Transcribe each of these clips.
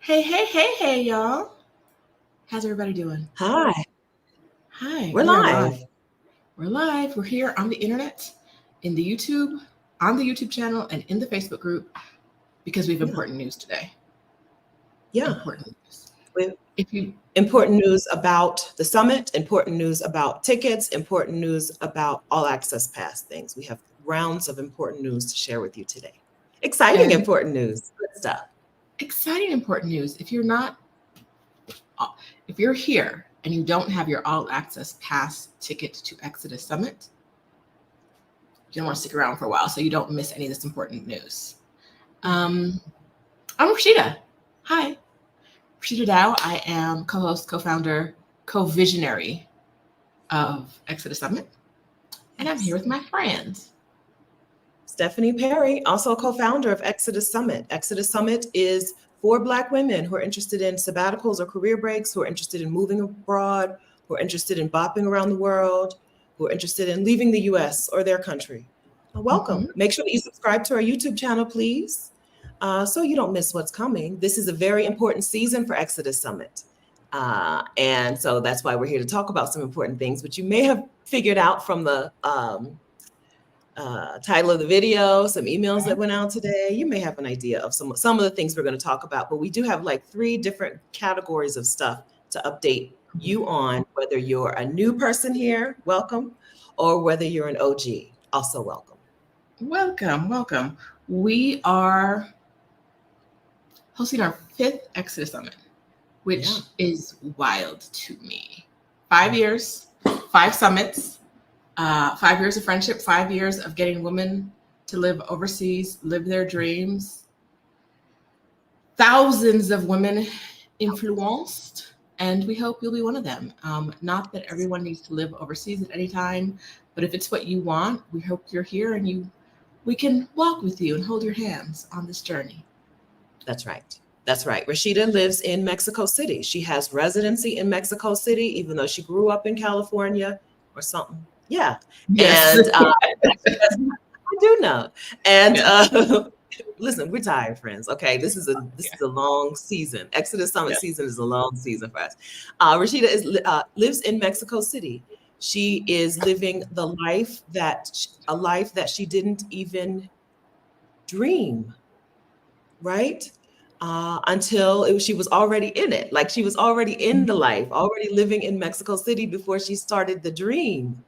Hey, y'all. How's everybody doing? Hi, Hi, we're we are live. live. We're live. We're here on the internet, in the YouTube, on the YouTube channel, and in the Facebook group because we have important news today. Yeah, Important news. we If you important news about the summit, important news about tickets, important news about all access pass things. We have rounds of important news to share with you today. Exciting, and important news. Good stuff. exciting important news. If you're here and you don't have your all access pass ticket to Exodus Summit, you don't want to stick around for a while so you don't miss any of this important news. I'm Roshida. Hi. Roshida Dowe. I am co-host, co-founder, co-visionary of ExodUS Summit. And I'm here with my friend. Stephanie Perry, also a co-founder of ExodUS Summit. ExodUS Summit is for Black women who are interested in sabbaticals or career breaks, who are interested in moving abroad, who are interested in bopping around the world, who are interested in leaving the US or their country. Welcome. Mm-hmm. Make sure that you subscribe to our YouTube channel, please, so you don't miss what's coming. This is a very important season for ExodUS Summit. And so that's why we're here to talk about some important things, but you may have figured out from the title of the video, some emails that went out today. You may have an idea of some of the things we're going to talk about, but we do have like 3 different categories of stuff to update you on, whether you're a new person here, welcome, or whether you're an OG, also welcome. Welcome. We are hosting our 5th ExodUS Summit, which is wild to me. 5 years, 5 summits, 5 years of friendship, 5 years of getting women to live overseas, live their dreams. Thousands of women influenced, and we hope you'll be one of them. Not that everyone needs to live overseas at any time, but if it's what you want, we hope you're here and we can walk with you and hold your hands on this journey. That's right. Roshida lives in Mexico City. She has residency in Mexico City, even though she grew up in California or something. Yeah. Yes. And I do know. And listen, we're tired, friends. Okay, this is a long season. ExodUS Summit season is a long season for us. Roshida lives in Mexico City. She is living a life that she didn't even dream, right? Until she was already in it. Like she was already in the life, already living in Mexico City before she started the dream,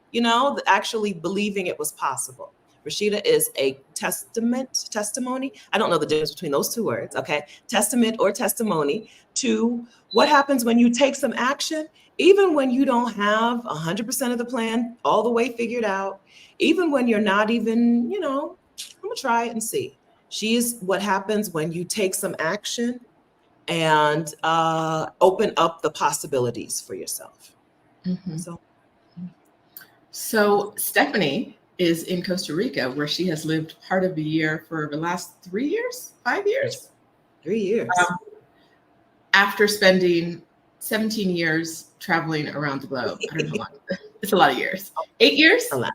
actually believing it was possible. Roshida is a testimony. I don't know the difference between those 2 words, okay? Testament or testimony to what happens when you take some action, even when you don't have 100% of the plan all the way figured out, even when you're not even, I'm gonna try it and see. She is what happens when you take some action and open up the possibilities for yourself. Mm-hmm. So Stephanie is in Costa Rica, where she has lived part of the year for the last 3 years, 5 years? 3 years. After spending 17 years traveling around the globe. I don't know how long. It's a lot of years. 8 years? A lot.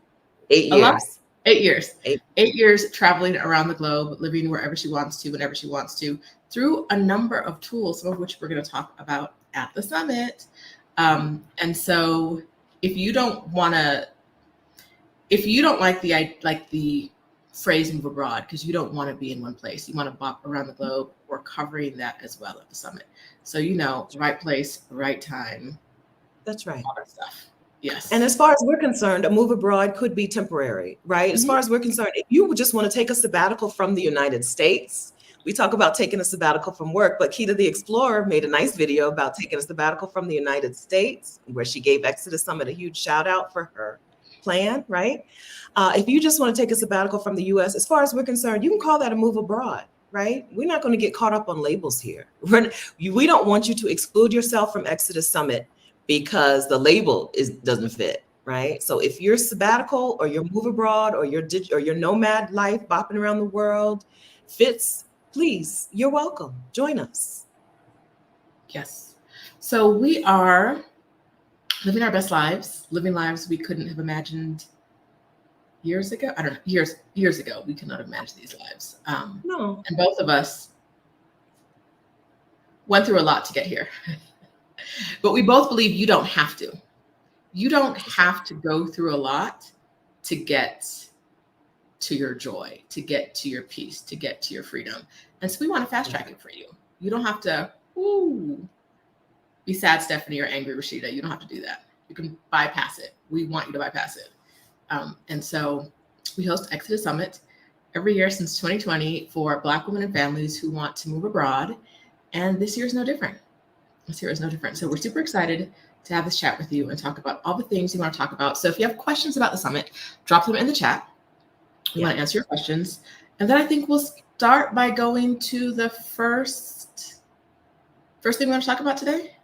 8 years. A lot? 8 years. 8 years traveling around the globe, living wherever she wants to, whenever she wants to, through a number of tools, some of which we're going to talk about at the summit. And so if you don't like the phrase move abroad because you don't want to be in one place, you want to bop around the globe, we're covering that as well at the summit. So right place, right time. That's right. All that stuff. Yes. And as far as we're concerned, a move abroad could be temporary, right? As far as we're concerned, if you just want to take a sabbatical from the United States, we talk about taking a sabbatical from work, but Keita the Explorer made a nice video about taking a sabbatical from the United States, where she gave ExodUS Summit a huge shout out for her plan, right? If you just want to take a sabbatical from the US, as far as we're concerned, you can call that a move abroad, right? We're not going to get caught up on labels here. We don't want you to exclude yourself from ExodUS Summit because the label doesn't fit, right? So if you're sabbatical or your move abroad or your nomad life bopping around the world fits, please, you're welcome. Join us. Yes. So we are living our best lives, living lives we couldn't have imagined years ago. I don't know, years ago, we could not have imagined these lives. No. And both of us went through a lot to get here. But we both believe you don't have to. You don't have to go through a lot to get to your joy, to get to your peace, to get to your freedom. And so we want to fast track it for you. You don't have to be sad, Stephanie, or angry, Roshida. You don't have to do that. You can bypass it. We want you to bypass it. And so we host Exodus Summit every year since 2020 for Black women and families who want to move abroad. And this year is no different. This year is no different. So we're super excited to have this chat with you and talk about all the things you want to talk about. So if you have questions about the summit, drop them in the chat. We want to answer your questions. And then I think we'll start by going to the first thing we want to talk about today.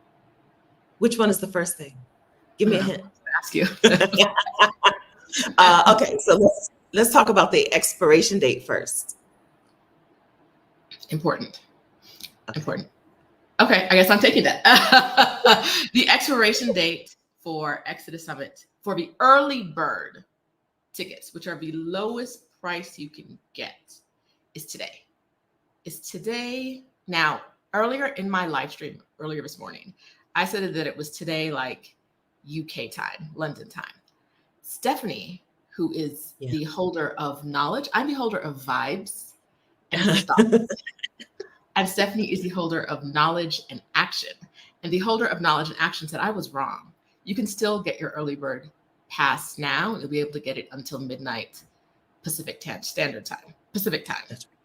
Which one is the first thing? Give me a hint. Ask you. Okay, so let's talk about the expiration date first. Important. Okay, I guess I'm taking that. The expiration date for Exodus Summit for the early bird tickets, which are the lowest price you can get, is today. Now, earlier in my live stream, earlier this morning, I said that it was today, like UK time, London time. Stephanie, who is the holder of knowledge, I'm the holder of vibes and stuff. And Stephanie is the holder of knowledge and action. And the holder of knowledge and action said, I was wrong. You can still get your early bird pass now. You'll be able to get it until midnight Pacific Standard Time. Pacific time. That's right.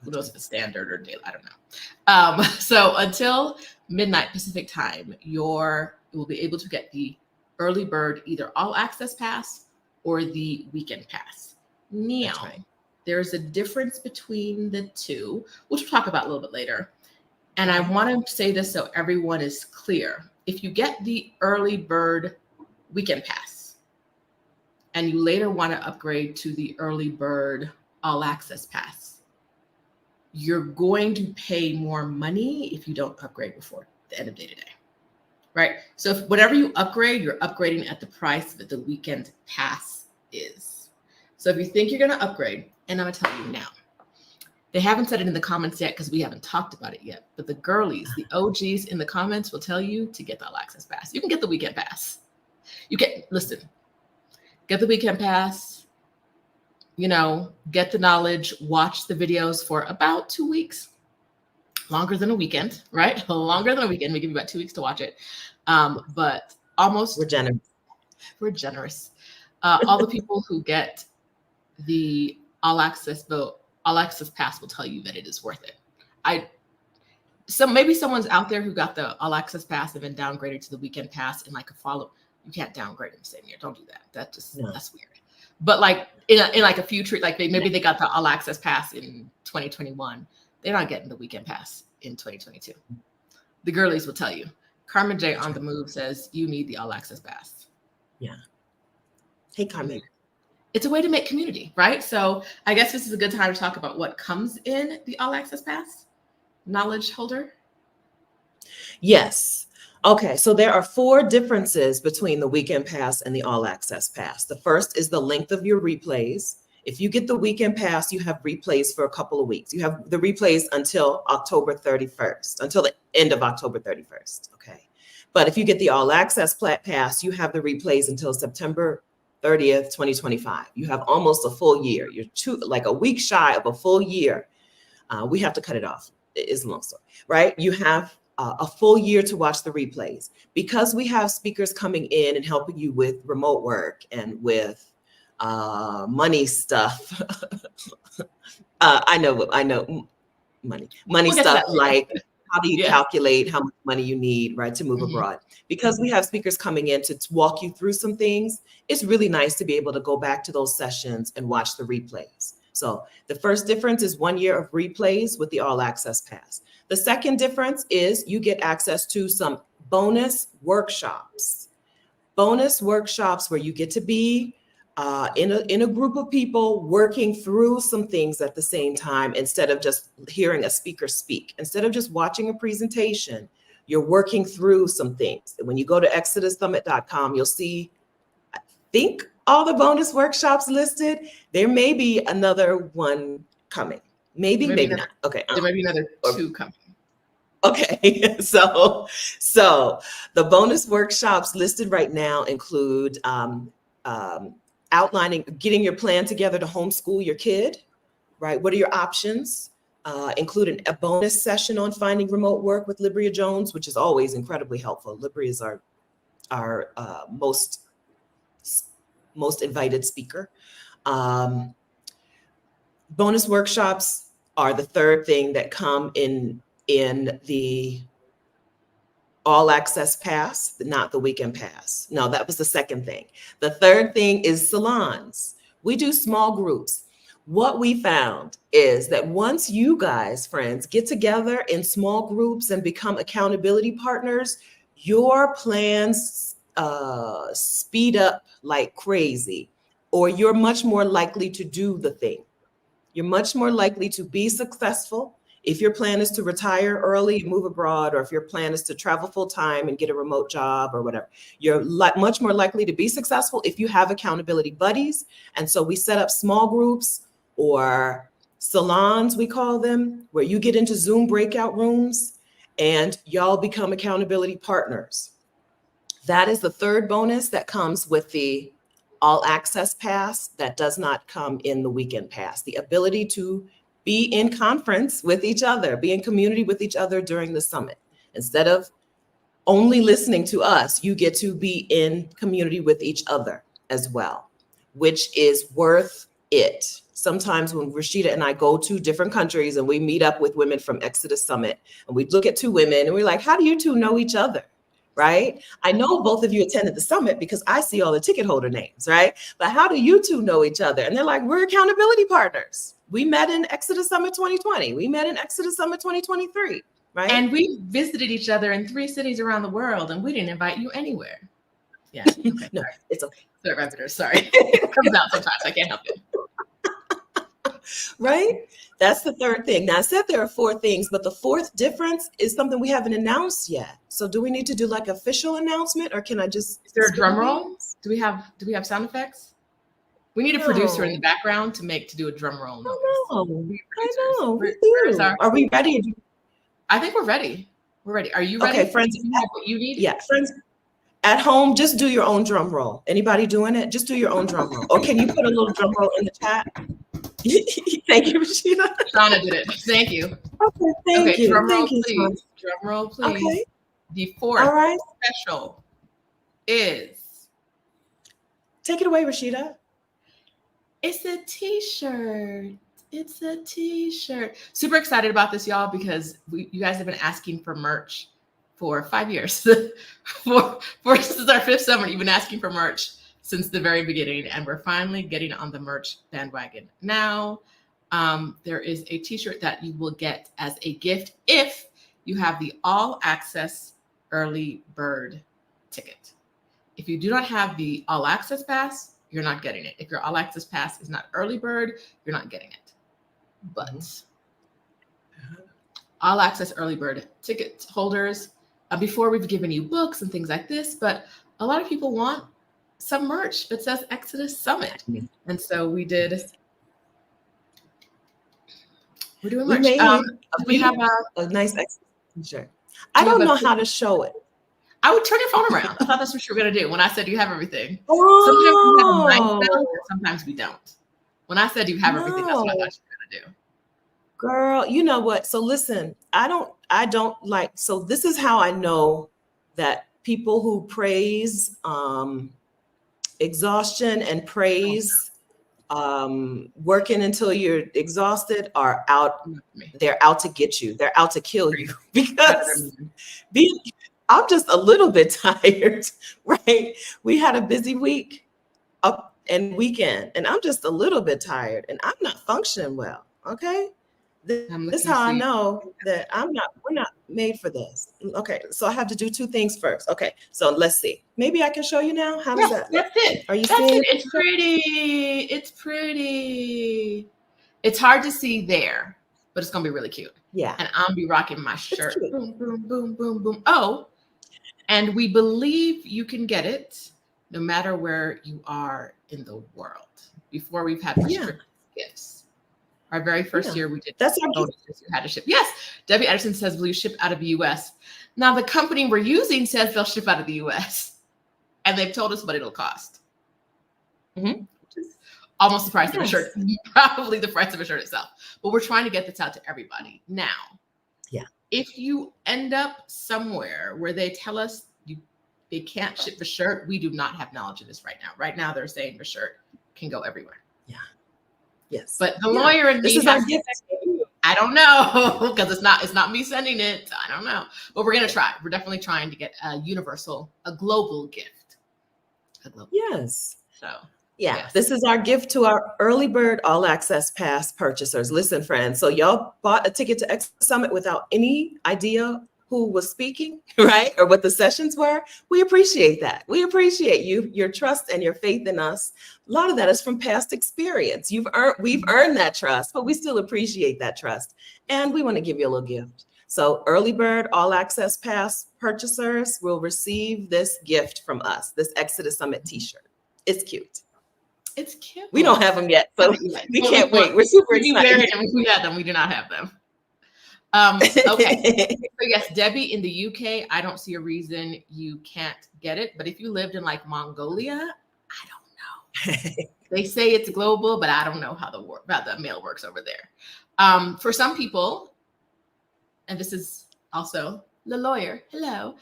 Who knows if it's standard or daylight? I don't know. So until midnight Pacific time, you will be able to get the early bird, either all access pass or the weekend pass. Now, there's a difference between the two, which we'll talk about a little bit later. And I want to say this so everyone is clear. If you get the early bird weekend pass and you later want to upgrade to the early bird all access pass, you're going to pay more money if you don't upgrade before the end of day today, right? So if whatever you upgrade, you're upgrading at the price that the weekend pass is. So if you think you're going to upgrade, and I'm going to tell you now, they haven't said it in the comments yet because we haven't talked about it yet, but the girlies, the OGs in the comments will tell you to get the all access pass. You can get the weekend pass. Get the weekend pass, get the knowledge, watch the videos for about 2 weeks, longer than a weekend, right? Longer than a weekend. We give you about 2 weeks to watch it. But almost. We're generous. All the people who get the all access pass will tell you that it is worth it. Maybe someone's out there who got the all access pass and then downgraded to the weekend pass in like a follow. You can't downgrade them the same year. Don't do that. That's weird. But like in like a future, like maybe they got the all access pass in 2021. They're not getting the weekend pass in 2022. The girlies will tell you. Carmen J on the move says you need the all access pass. Yeah. Hey, Carmen. It's a way to make community, right? So I guess this is a good time to talk about what comes in the all access pass, knowledge holder. Yes. Okay. So there are 4 differences between the weekend pass and the all access pass. The first is the length of your replays. If you get the weekend pass, you have replays for a couple of weeks. You have the replays until October 31st, until the end of October 31st. Okay. But if you get the all access pass, you have the replays until September 30th, 2025. You have almost a full year. You're like a week shy of a full year. We have to cut it off. It's a long story, right? You have a full year to watch the replays. Because we have speakers coming in and helping you with remote work and with money stuff. I know money stuff like how do you calculate how much money you need, right, to move abroad? Because we have speakers coming in to walk you through some things, it's really nice to be able to go back to those sessions and watch the replays. So the first difference is 1 year of replays with the all access pass. The second difference is you get access to some bonus workshops where you get to be in a group of people working through some things at the same time, instead of just hearing a speaker speak. Instead of just watching a presentation, you're working through some things. When you go to ExodusSummit.com, you'll see, I think, all the bonus workshops listed. There may be another one coming. Maybe not. Okay. There may be another 2 coming. Okay, so the bonus workshops listed right now include outlining, getting your plan together to homeschool your kid, right? What are your options? Include a bonus session on finding remote work with Libria Jones, which is always incredibly helpful. Libria is our most invited speaker. Bonus workshops are the third thing that come in the all access pass, not the weekend pass. No, that was the second thing. The third thing is salons. We do small groups. What we found is that once you guys, friends, get together in small groups and become accountability partners, your plans speed up like crazy, or you're much more likely to do the thing. You're much more likely to be successful if your plan is to retire early, move abroad, or if your plan is to travel full time and get a remote job or whatever. You're much more likely to be successful if you have accountability buddies. And so we set up small groups or salons, we call them, where you get into Zoom breakout rooms and y'all become accountability partners. That is the third bonus that comes with the all access pass that does not come in the weekend pass. The ability to be in conference with each other, be in community with each other during the summit. Instead of only listening to us, you get to be in community with each other as well, which is worth it. Sometimes when Rashida and I go to different countries and we meet up with women from Exodus Summit and we look at two women and we're like, how do you two know each other? Right? I know both of you attended the summit because I see all the ticket holder names, right? But how do you two know each other? And they're like, we're accountability partners. We met in Exodus Summit 2020. We met in Exodus Summit 2023, right? And we visited each other in 3 cities around the world, and we didn't invite you anywhere. Yeah. Okay. No, it's okay. Sorry, Rapiders. Sorry. It comes out sometimes. I can't help it. Right? That's the third thing. Now, I said there are 4 things, but the fourth difference is something we haven't announced yet. So do we need to do like official announcement, or can I just... Is there a drum roll? Do we have sound effects? We need a producer in the background to do a drum roll. I know. We do. Are we ready? I think we're ready. We're ready. Are you ready? Okay, friends. Do you have what you need? Yeah, friends. At home, just do your own drum roll. Anybody doing it? Just do your own drum roll. Or can you put a little drum roll in the chat? Thank you, Roshida. Shauna did it. Thank you. Okay, thank you. Drum roll, thank you, please. Drum roll, please. Okay. The fourth special is... Take it away, Roshida. It's a t-shirt. It's a t-shirt. Super excited about this, y'all, because you guys have been asking for merch for 5 years. for this is our 5th summer. You've been asking for merch since the very beginning, and we're finally getting on the merch bandwagon. Now, there is a t-shirt that you will get as a gift if you have the all access early bird ticket. If you do not have the all access pass, you're not getting it. If your all access pass is not early bird, you're not getting it. But all access early bird ticket holders, before we've given you books and things like this, but a lot of people want some merch that says Exodus Summit. And so we're doing merch. We have a nice Exodus t-shirt. I don't know how to show it. I would turn your phone around. I thought that's what you were going to do when I said you have everything. Oh. Sometimes we have a nice balance, sometimes we don't. When I said you have everything, that's what I thought you were going to do. Girl, you know what? So listen, I don't like, so this is how I know that people who praise exhaustion and praise working until you're exhausted are out. They're out to get you. They're out to kill you because I'm just a little bit tired, right? We had a busy week up and weekend, and I'm just a little bit tired and I'm not functioning well. Okay. This is how I know that we're not made for this. Okay. So I have to do 2 things first. Okay. So let's see. Maybe I can show you now. How does that look? That's it. Are you seeing it? It's pretty. It's pretty. It's hard to see there, but it's going to be really cute. Yeah. And I'll be rocking my shirt. Boom, boom, boom, boom, boom. Oh, and we believe you can get it no matter where you are in the world. Before we've had restricted gifts. Our very first year we did that's our bonuses. You had to ship. Yes. Debbie Edison says, will you ship out of the US? Now the company we're using says they'll ship out of the US. And they've told us what it'll cost. Which is almost the price of a shirt. Probably the price of a shirt itself. But we're trying to get this out to everybody. Now, if you end up somewhere where they tell us they can't ship the shirt, we do not have knowledge of this right now. Right now, they're saying the shirt can go everywhere. Yeah. Yes. But the lawyer and this me is our gift. I don't know, because it's not me sending it. I don't know. But we're gonna try. We're definitely trying to get a global gift. Yes. So yeah, this is our gift to our early bird all access pass purchasers. Listen, friends, so y'all bought a ticket to Exodus Summit without any idea who was speaking, right? Or what the sessions were. We appreciate that. We appreciate your trust and your faith in us. A lot of that is from past experience. We've earned that trust, but we still appreciate that trust. And we want to give you a little gift. So early bird all access pass purchasers will receive this gift from us, this Exodus Summit t-shirt. It's cute. It's cute. We don't have them yet, so we can't wait. We're super excited. If we had them, we do not have them. Okay. So yes, Debbie, in the UK, I don't see a reason you can't get it. But if you lived in like Mongolia, I don't know. They say it's global, but I don't know how the mail works over there. For some people, and this is also the lawyer. Hello.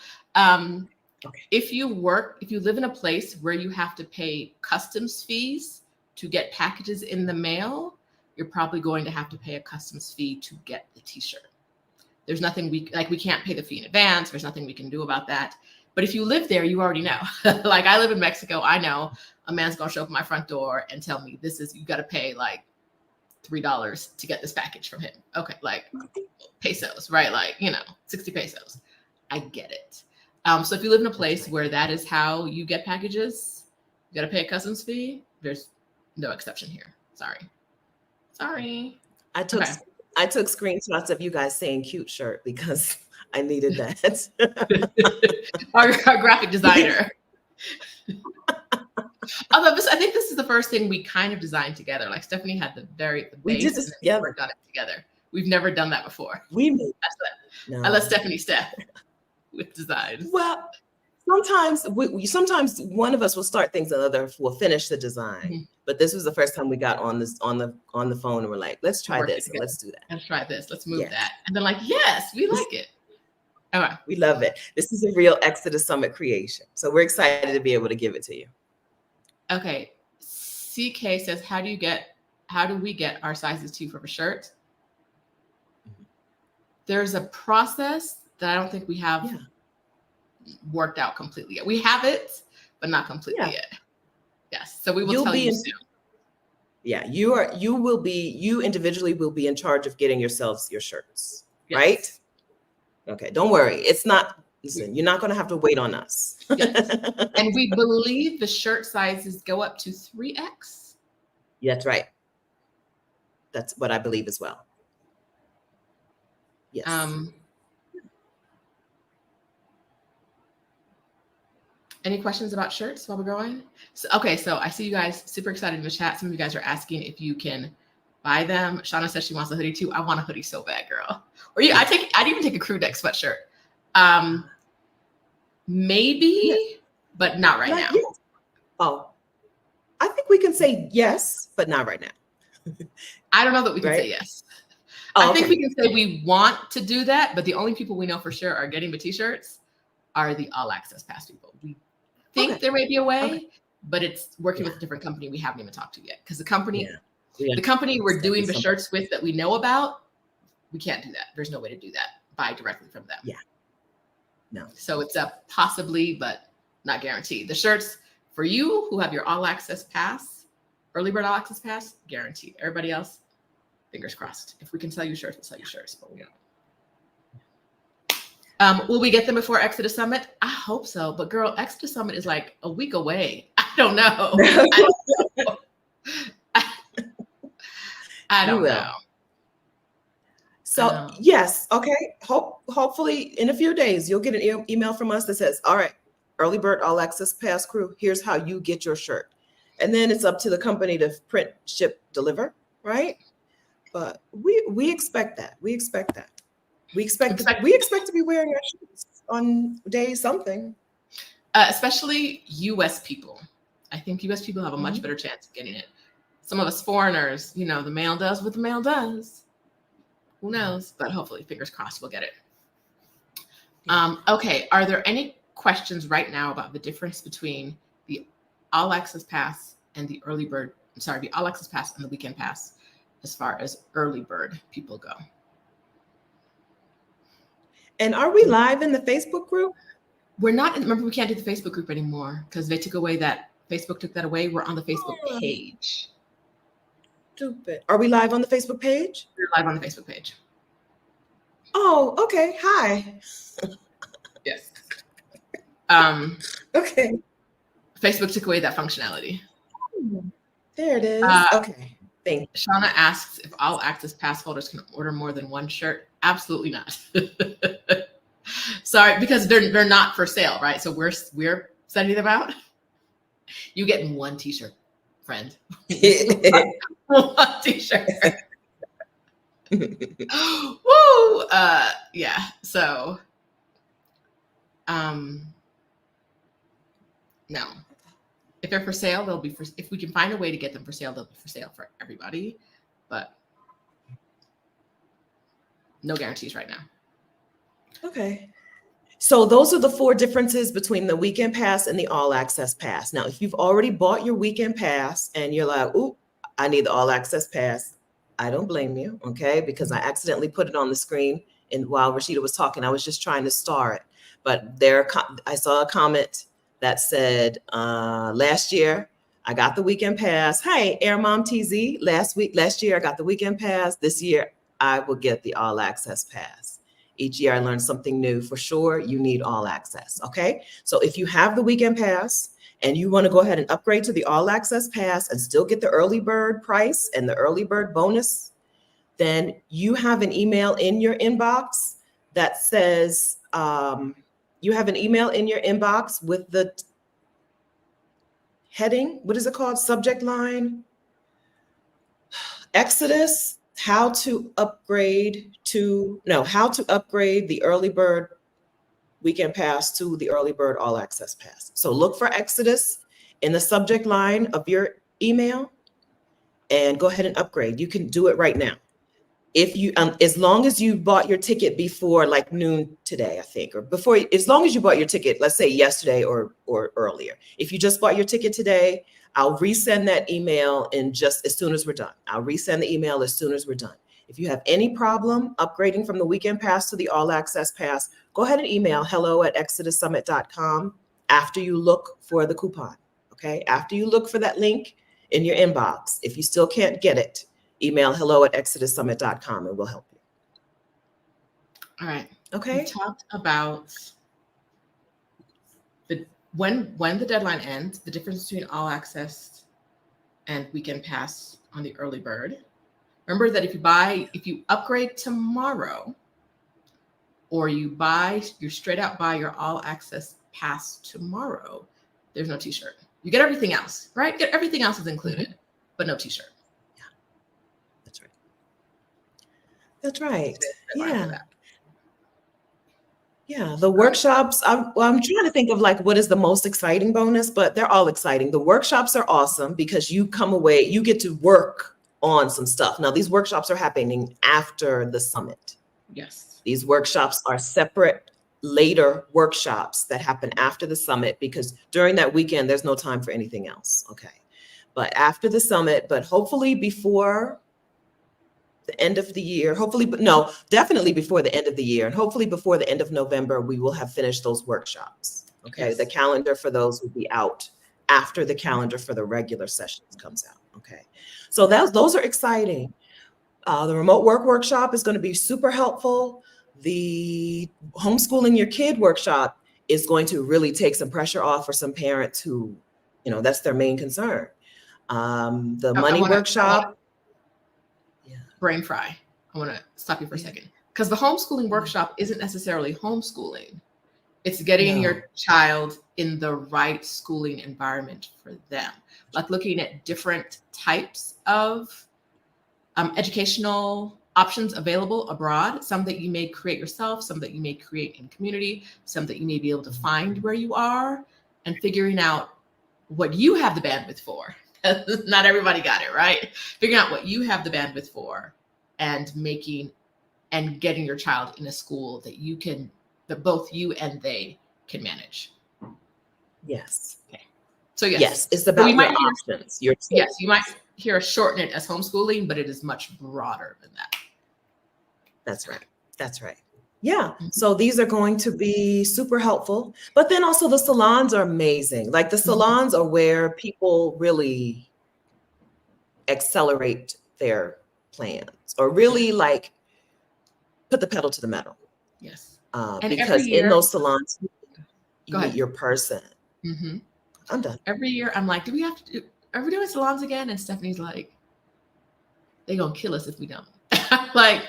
If you live in a place where you have to pay customs fees to get packages in the mail, you're probably going to have to pay a customs fee to get the t-shirt. There's nothing we can't pay the fee in advance. There's nothing we can do about that. But if you live there, you already know. Like I live in Mexico. I know a man's going to show up at my front door and tell me you got to pay like $3 to get this package from him. Okay. Like pesos, right? Like, 60 pesos. I get it. So if you live in a place where that is how you get packages, you got to pay a customs fee. There's no exception here. Sorry. I took screenshots of you guys saying cute shirt because I needed that. our graphic designer. Although I think this is the first thing we kind of designed together. Like Stephanie had the base, we worked on it together. We've never done that before. I let Stephanie step with design. Well, sometimes one of us will start things, and the other will finish the design. Mm-hmm. But this was the first time we got on the phone, and we're like, let's try this. And let's do that. Let's try this. Let's move that. And they're like, yes, we like it. All right. We love it. This is a real Exodus Summit creation. So we're excited to be able to give it to you. Okay. CK says, how do we get our sizes to you for a shirt? Mm-hmm. There's a process that I don't think we have worked out completely yet. We have it, but not completely yet. Yes. So we will tell you soon. Yeah, you individually will be in charge of getting yourselves your shirts, right? Okay, don't worry. Listen, you're not going to have to wait on us. Yes. And we believe the shirt sizes go up to 3X. That's right. That's what I believe as well. Yes. Any questions about shirts while we're going? So I see you guys super excited in the chat. Some of you guys are asking if you can buy them. Shauna says she wants a hoodie too. I want a hoodie so bad, girl. Or I'd even take a crew neck sweatshirt. Maybe, but not right now. Yet. Oh, I think we can say yes, but not right now. I don't know that we can say yes. I think we can say we want to do that, but the only people we know for sure are getting the t-shirts are the all access pass people. We think there may be a way, but it's working with a different company we haven't even talked to yet. Because the company we're doing the shirts with that we know about, we can't do that. There's no way to do that. Buy directly from them. Yeah. No. So it's a possibly, but not guaranteed. The shirts for you who have your all access pass, early bird all access pass, guaranteed. Everybody else, fingers crossed. If we can sell you shirts, we'll sell you shirts, but we don't. Will we get them before Exodus Summit? I hope so. But girl, Exodus Summit is like a week away. I don't know. I don't know. So yes, okay. Hopefully in a few days you'll get an email from us that says, all right, early bird all access pass crew, here's how you get your shirt. And then it's up to the company to print, ship, deliver, right? But we expect that. We expect that. We expect to be wearing our shoes on day something. Especially U.S. people. I think U.S. people have a much better chance of getting it. Some of us foreigners, the mail does what the mail does. Who knows? But hopefully, fingers crossed, we'll get it. Okay. Are there any questions right now about the difference between the All Access Pass and the early bird? I'm sorry, the All Access Pass and the weekend pass, as far as early bird people go? And are we live in the Facebook group? We're not. Remember, we can't do the Facebook group anymore because they took away that. Facebook took that away. We're on the Facebook page. Stupid. Are we live on the Facebook page? We're live on the Facebook page. Oh, okay. Hi. Yes. Okay. Facebook took away that functionality. There it is. Okay. Thank you. Shauna asks if all access pass holders can order more than one shirt. Absolutely not. Sorry, because they're not for sale, right? So we're sending them out. You getting one t-shirt, friend. One t-shirt. Woo! Yeah. So no. If they're for sale, they'll be if we can find a way to get them for sale, they'll be for sale for everybody. But no guarantees right now. Okay. So those are the 4 differences between the weekend pass and the all access pass. Now, if you've already bought your weekend pass and you're like, "Ooh, I need the all access pass," I don't blame you, okay? Because I accidentally put it on the screen, and while Roshida was talking, I was just trying to star it. But I saw a comment that said, last year, I got the weekend pass. Hey, Air Mom TZ, last year, I got the weekend pass. This year, I will get the all access pass. Each year I learned something new. For sure, you need all access, okay? So if you have the weekend pass and you want to go ahead and upgrade to the all access pass and still get the early bird price and the early bird bonus, then you have an email in your inbox that says, you have an email in your inbox with the heading, what is it called? Subject line, ExodUS. How to upgrade the early bird weekend pass to the early bird all access pass. So look for ExodUS in the subject line of your email and go ahead and upgrade. You can do it right now. If you, as long as you bought your ticket before like noon today, I think, or before, as long as you bought your ticket, let's say yesterday or earlier. If you just bought your ticket today, I'll resend that email as soon as we're done. I'll resend the email as soon as we're done. If you have any problem upgrading from the weekend pass to the all access pass, go ahead and email hello@ExodusSummit.com after you look for the coupon, okay? After you look for that link in your inbox, if you still can't get it, email hello@ExodusSummit.com and we'll help you. All right. Okay. We talked about when the deadline ends, the difference between all access and weekend pass on the early bird. Remember that if you upgrade tomorrow, or you straight out buy your all access pass tomorrow, there's no t-shirt. You get everything else, right? Everything else is included, but no t-shirt. Yeah, that's right. That's right. Yeah. Yeah, the workshops, I'm trying to think of like what is the most exciting bonus, but they're all exciting. The workshops are awesome because you come away, you get to work on some stuff. Now, these workshops are happening after the summit. Yes. These workshops are separate, later workshops that happen after the summit because during that weekend, there's no time for anything else, okay? But after the summit, but hopefully before the end of the year, definitely before the end of the year, and hopefully before the end of November, we will have finished those workshops. Okay, yes. The calendar for those will be out after the calendar for the regular sessions comes out. Okay, so those are exciting. The remote work workshop is going to be super helpful. The homeschooling your kid workshop is going to really take some pressure off for some parents who, that's their main concern. The money workshop. Brain fry. I want to stop you for a second because the homeschooling workshop isn't necessarily homeschooling. It's getting your child in the right schooling environment for them. Like looking at different types of educational options available abroad, some that you may create yourself, some that you may create in community, some that you may be able to find where you are, and figuring out what you have the bandwidth for. Not everybody got it, right? Figuring out what you have the bandwidth for and getting your child in a school that both you and they can manage. Yes. Okay. So yes, it's about your options. Yes, you might hear us shorten it as homeschooling, but it is much broader than that. That's right. That's right. Yeah. So these are going to be super helpful. But then also the salons are amazing. Like the salons are where people really accelerate their plans or really like put the pedal to the metal. Yes. Because in those salons, you meet your person. Mm-hmm. I'm done. Every year I'm like, are we doing salons again? And Stephanie's like, they're going to kill us if we don't. Like,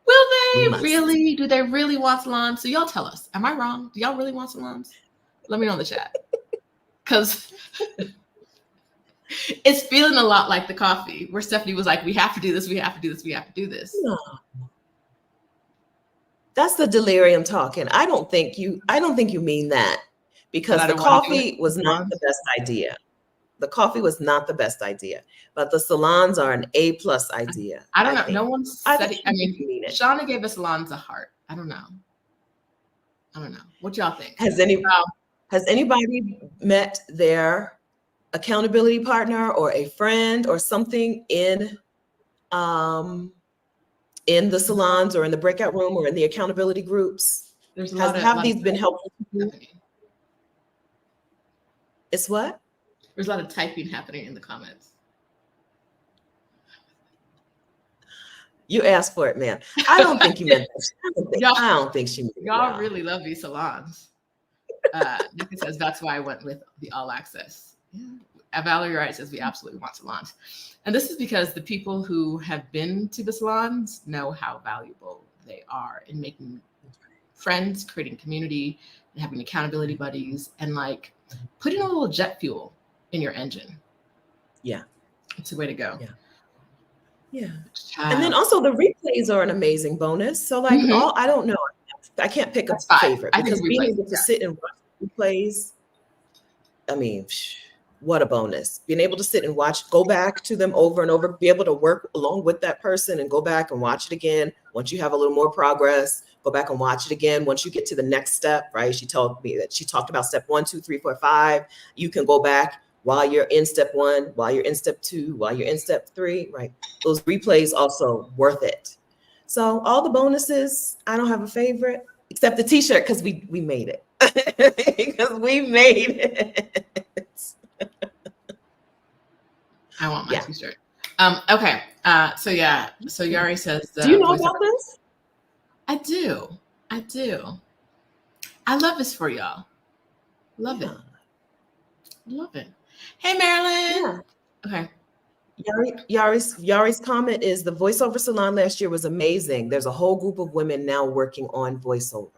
will they really? Do they really want salons? So y'all tell us. Am I wrong? Do y'all really want salons? Let me know in the chat. Because it's feeling a lot like the coffee, where Stephanie was like, we have to do this, we have to do this, we have to do this. No. That's the delirium talking. I don't think you mean that, because the coffee was not the best idea. The coffee was not the best idea, but the salons are an A+ idea. I don't know. No one said it. I mean, Shauna gave us salons a heart. I don't know. What y'all think? Has anybody met their accountability partner or a friend or something in the salons or in the breakout room or in the accountability groups? Have these been helpful to you? It's what? There's a lot of typing happening in the comments. You asked for it, man. I don't think you meant that. I don't think she meant that. Y'all really love these salons. Nikki says, that's why I went with the all access. Yeah. Valerie Wright says, we absolutely want salons. And this is because the people who have been to the salons know how valuable they are in making friends, creating community, and having accountability buddies, and like putting a little jet fuel in your engine. Yeah. It's a way to go. Yeah. Yeah. And then also the replays are an amazing bonus. So like I don't know. I can't pick a favorite, because being able to sit and watch replays, I mean, what a bonus. Being able to sit and watch, go back to them over and over, be able to work along with that person and go back and watch it again. Once you have a little more progress, go back and watch it again. Once you get to the next step, right? She told me that she talked about step 1, 2, 3, 4, 5. You can go back while you're in step 1, while you're in step 2, while you're in step 3, right? Those replays also worth it. So all the bonuses, I don't have a favorite except the t-shirt, because we made it. Because we made it. I want my t-shirt. Okay. So Yari says, do you know about this? I do. I love this for y'all. Love it. Hey, Marilyn. Yeah. Okay. Yari's comment is, the voiceover salon last year was amazing. There's a whole group of women now working on voiceover.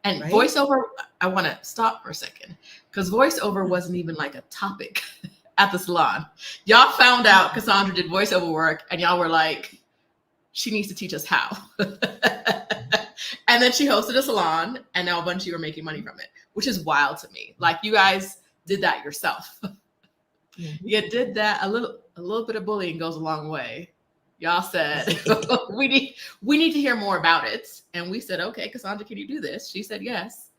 And voiceover, I want to stop for a second, because voiceover wasn't even like a topic at the salon. Y'all found out Cassandra did voiceover work, and y'all were like, she needs to teach us how. And then she hosted a salon, and now a bunch of you are making money from it, which is wild to me. Like, you guys did that yourself. You did that. A little bit of bullying goes a long way. Y'all said, we need to hear more about it. And we said, okay, Cassandra, can you do this? She said yes.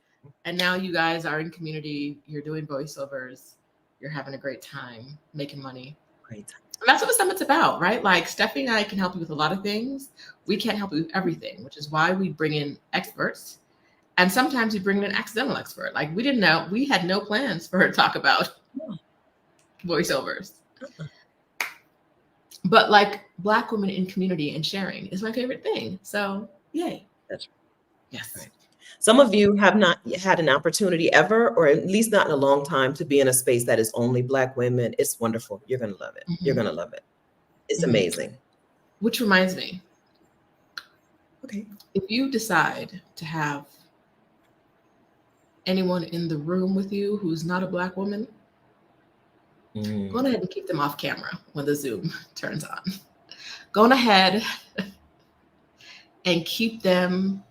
And now you guys are in community. You're doing voiceovers. You're having a great time, making money. Great time. And that's what the summit's about, right? Like, Stephanie and I can help you with a lot of things. We can't help you with everything, which is why we bring in experts. And sometimes we bring in an accidental expert. Like, we had no plans for her to talk about voiceovers. But like, Black women in community and sharing is my favorite thing. So yay. That's right. Yes. Right. Some of you have not had an opportunity ever, or at least not in a long time, to be in a space that is only Black women. It's wonderful. You're going to love it. You're going to love it. It's amazing. Which reminds me. Okay. If you decide to have anyone in the room with you who's not a Black woman, go ahead and keep them off camera when the Zoom turns on. Go ahead and keep them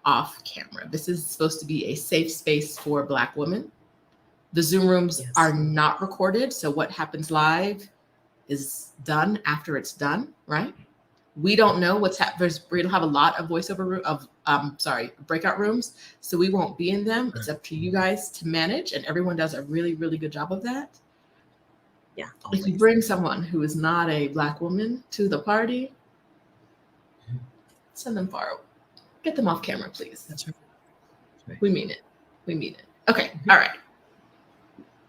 off camera. This is supposed to be a safe space for Black women. The Zoom rooms are not recorded, so what happens live is done after it's done, right? We don't know what's happening. We'll have a lot of breakout rooms, so we won't be in them. It's up to you guys to manage, and everyone does a really, really good job of that. Yeah. If you bring someone who is not a Black woman to the party, send them far. Get them off camera, please. That's right. We mean it. We mean it. Okay. All right.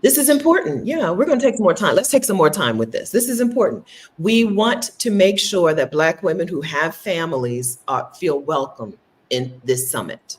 This is important. Yeah, we're going to take some more time. Let's take some more time with this. This is important. We want to make sure that Black women who have families feel welcome in this summit,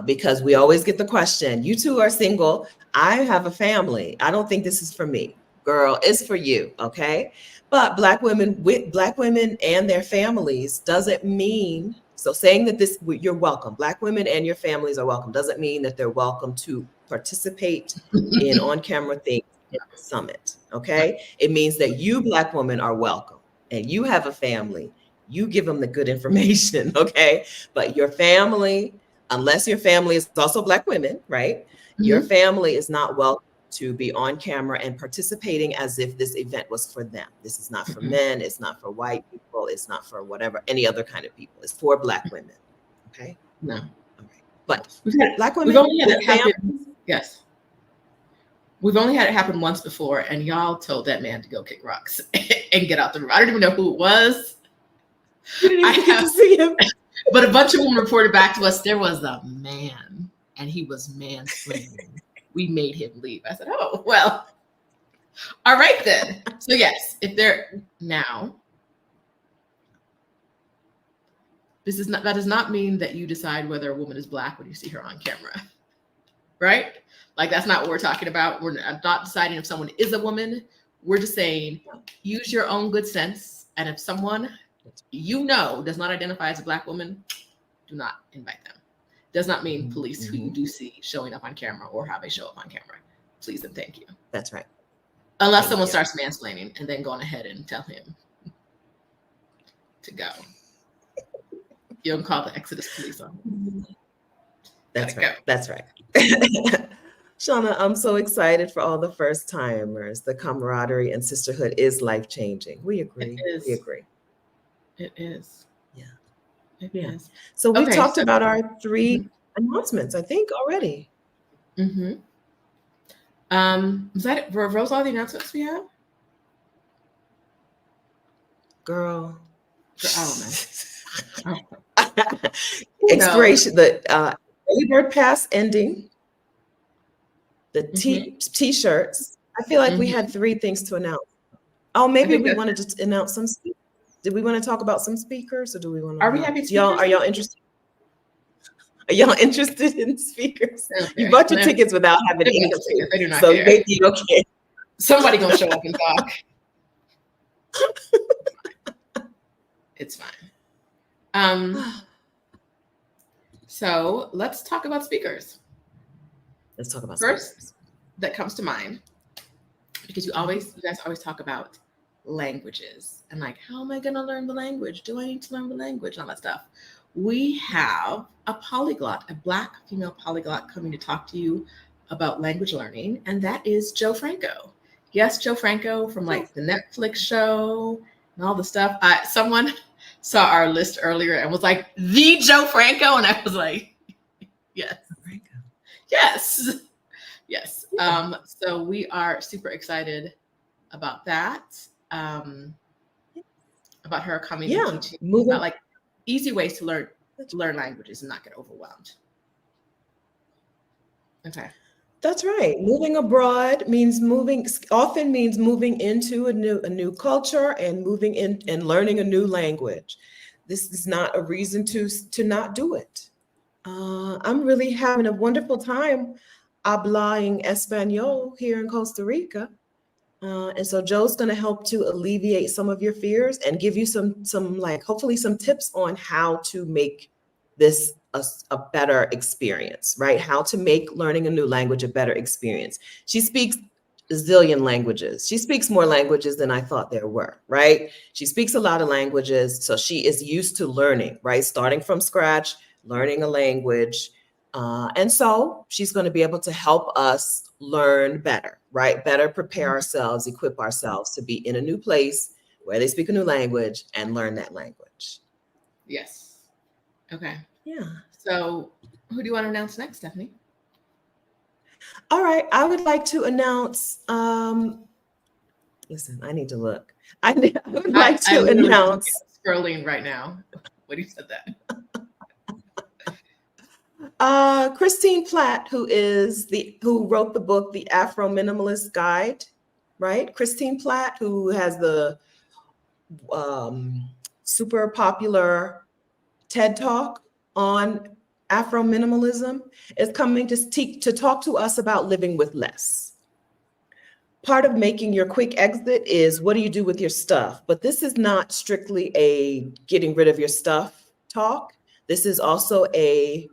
because we always get the question, you two are single. I have a family. I don't think this is for me. Girl, it's for you, okay? But Black women and their families doesn't mean, so saying that you're welcome, Black women and your families are welcome, doesn't mean that they're welcome to participate in on-camera things at the summit, okay? It means that you Black women are welcome and you have a family, you give them the good information, okay? But your family, unless your family is also Black women, right? Your family is not welcome to be on camera and participating as if this event was for them. This is not for men, it's not for white people, it's not for whatever, any other kind of people. It's for Black women, okay? No. Okay. But Black women, we've only had it happen. Yes. We've only had it happen once before, and y'all told that man to go kick rocks and get out the room. I don't even know who it was. You didn't even get to see him. But a bunch of them reported back to us, there was a man, and he was mansplaining. We made him leave. I said, oh, well, all right then. So yes, if they're now, that does not mean that you decide whether a woman is Black when you see her on camera, right? Like, that's not what we're talking about. We're not deciding if someone is a woman. We're just saying, use your own good sense. And if someone does not identify as a Black woman, do not invite them. Does not mean police who you do see showing up on camera or how they show up on camera. Please and thank you. That's right. Unless someone starts mansplaining and then going ahead and tell him to go. You can call the Exodus police on him. That's right. That's right. Shauna, I'm so excited for all the first timers. The camaraderie and sisterhood is life-changing. We agree. We agree. It is. Yeah. It is. So we talked about our 3 announcements, I think, already. Was that it? Were those all the announcements we have? Girl. I don't know. Expiration, the early bird pass ending, the t-shirts. I feel like we had 3 things to announce. Oh, maybe we wanted to announce some speakers. Did we want to talk about some speakers, or do we want to? Are we having speakers? Are y'all interested? Are y'all interested in speakers? Okay. You bought your tickets without having any tickets. They do not so care. Maybe you don't care. Somebody gonna show up and talk. It's fine. So let's talk about speakers. Let's talk about first speakers. That comes to mind, because you guys always talk about languages and like, how am I going to learn the language? Do I need to learn the language? And all that stuff. We have a polyglot, a Black female polyglot, coming to talk to you about language learning, and that is Joe Franco. Yes, Joe Franco from like the Netflix show and all the stuff. Someone saw our list earlier and was like, the Joe Franco, and I was like, yes, yes. Yeah. So we are super excited about that. About her coming and teaching about like easy ways to learn languages and not get overwhelmed. Okay. That's right. Moving abroad often means moving into a new culture and moving in and learning a new language. This is not a reason to not do it. I'm really having a wonderful time hablaing Espanol here in Costa Rica. And so Joe's going to help to alleviate some of your fears and give you some hopefully some tips on how to make this a better experience, right? How to make learning a new language a better experience. She speaks zillion languages. She speaks more languages than I thought there were, right? She speaks a lot of languages. So she is used to learning, right? Starting from scratch, learning a language. And so she's going to be able to help us learn better, right? Better prepare ourselves, equip ourselves to be in a new place where they speak a new language and learn that language. Yes. Okay. Yeah. So who do you want to announce next, Stephanie? All right. I would like to announce, listen, I need to look. I would like to announce. Scrolling right now. What you said that? Christine Platt, who wrote the book, The Afrominimalist Guide, right? Christine Platt, who has the super popular TED Talk on Afrominimalism, is coming to talk to us about living with less. Part of making your quick exit is, what do you do with your stuff? But this is not strictly a getting rid of your stuff talk. This is also a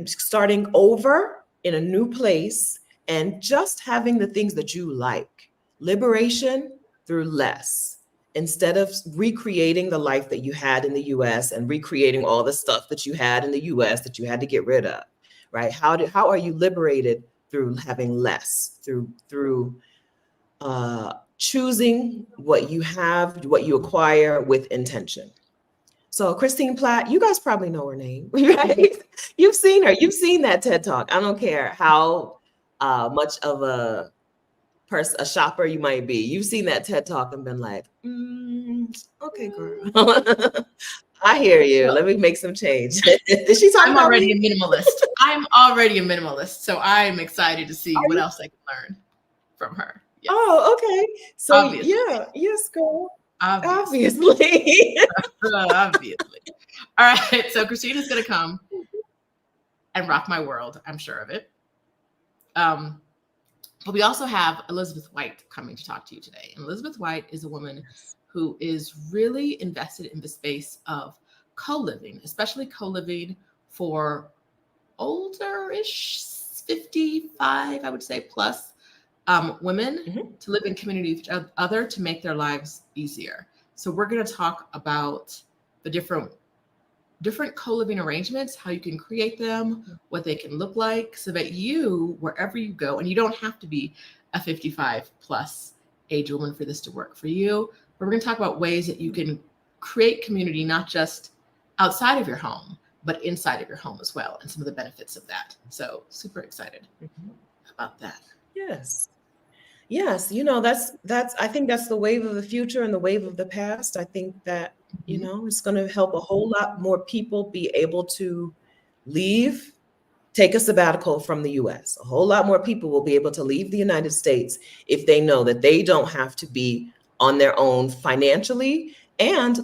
starting over in a new place and just having the things that you like. Liberation through less. Instead of recreating the life that you had in the US and recreating all the stuff that you had in the US that you had to get rid of, right? How are you liberated through having less, through choosing what you have, what you acquire with intention. So Christine Platt, you guys probably know her name, right? You've seen her. You've seen that TED Talk. I don't care how much of a shopper you might be. You've seen that TED Talk and been like, okay, girl. I hear you. Let me make some change. Did she talk I'm about already me? a minimalist. I'm already a minimalist. So I'm excited to see what else I can learn from her. Yes. Oh, okay. So obviously. Yeah, yes, girl. Obviously. Obviously. All right. So Christina's going to come and rock my world. I'm sure of it. But we also have Elizabeth White coming to talk to you today. And Elizabeth White is a woman who is really invested in the space of co-living, especially co-living for older-ish, 55, I would say, plus women to live in community with each other to make their lives easier. So we're going to talk about the different co-living arrangements, how you can create them, what they can look like, so that you, wherever you go, and you don't have to be a 55 plus age woman for this to work for you, but we're going to talk about ways that you can create community, not just outside of your home, but inside of your home as well, and some of the benefits of that. So super excited about that. Yes. Yes, I think that's the wave of the future and the wave of the past. I think that, it's going to help a whole lot more people be able to take a sabbatical from the US. A whole lot more people will be able to leave the United States if they know that they don't have to be on their own financially, and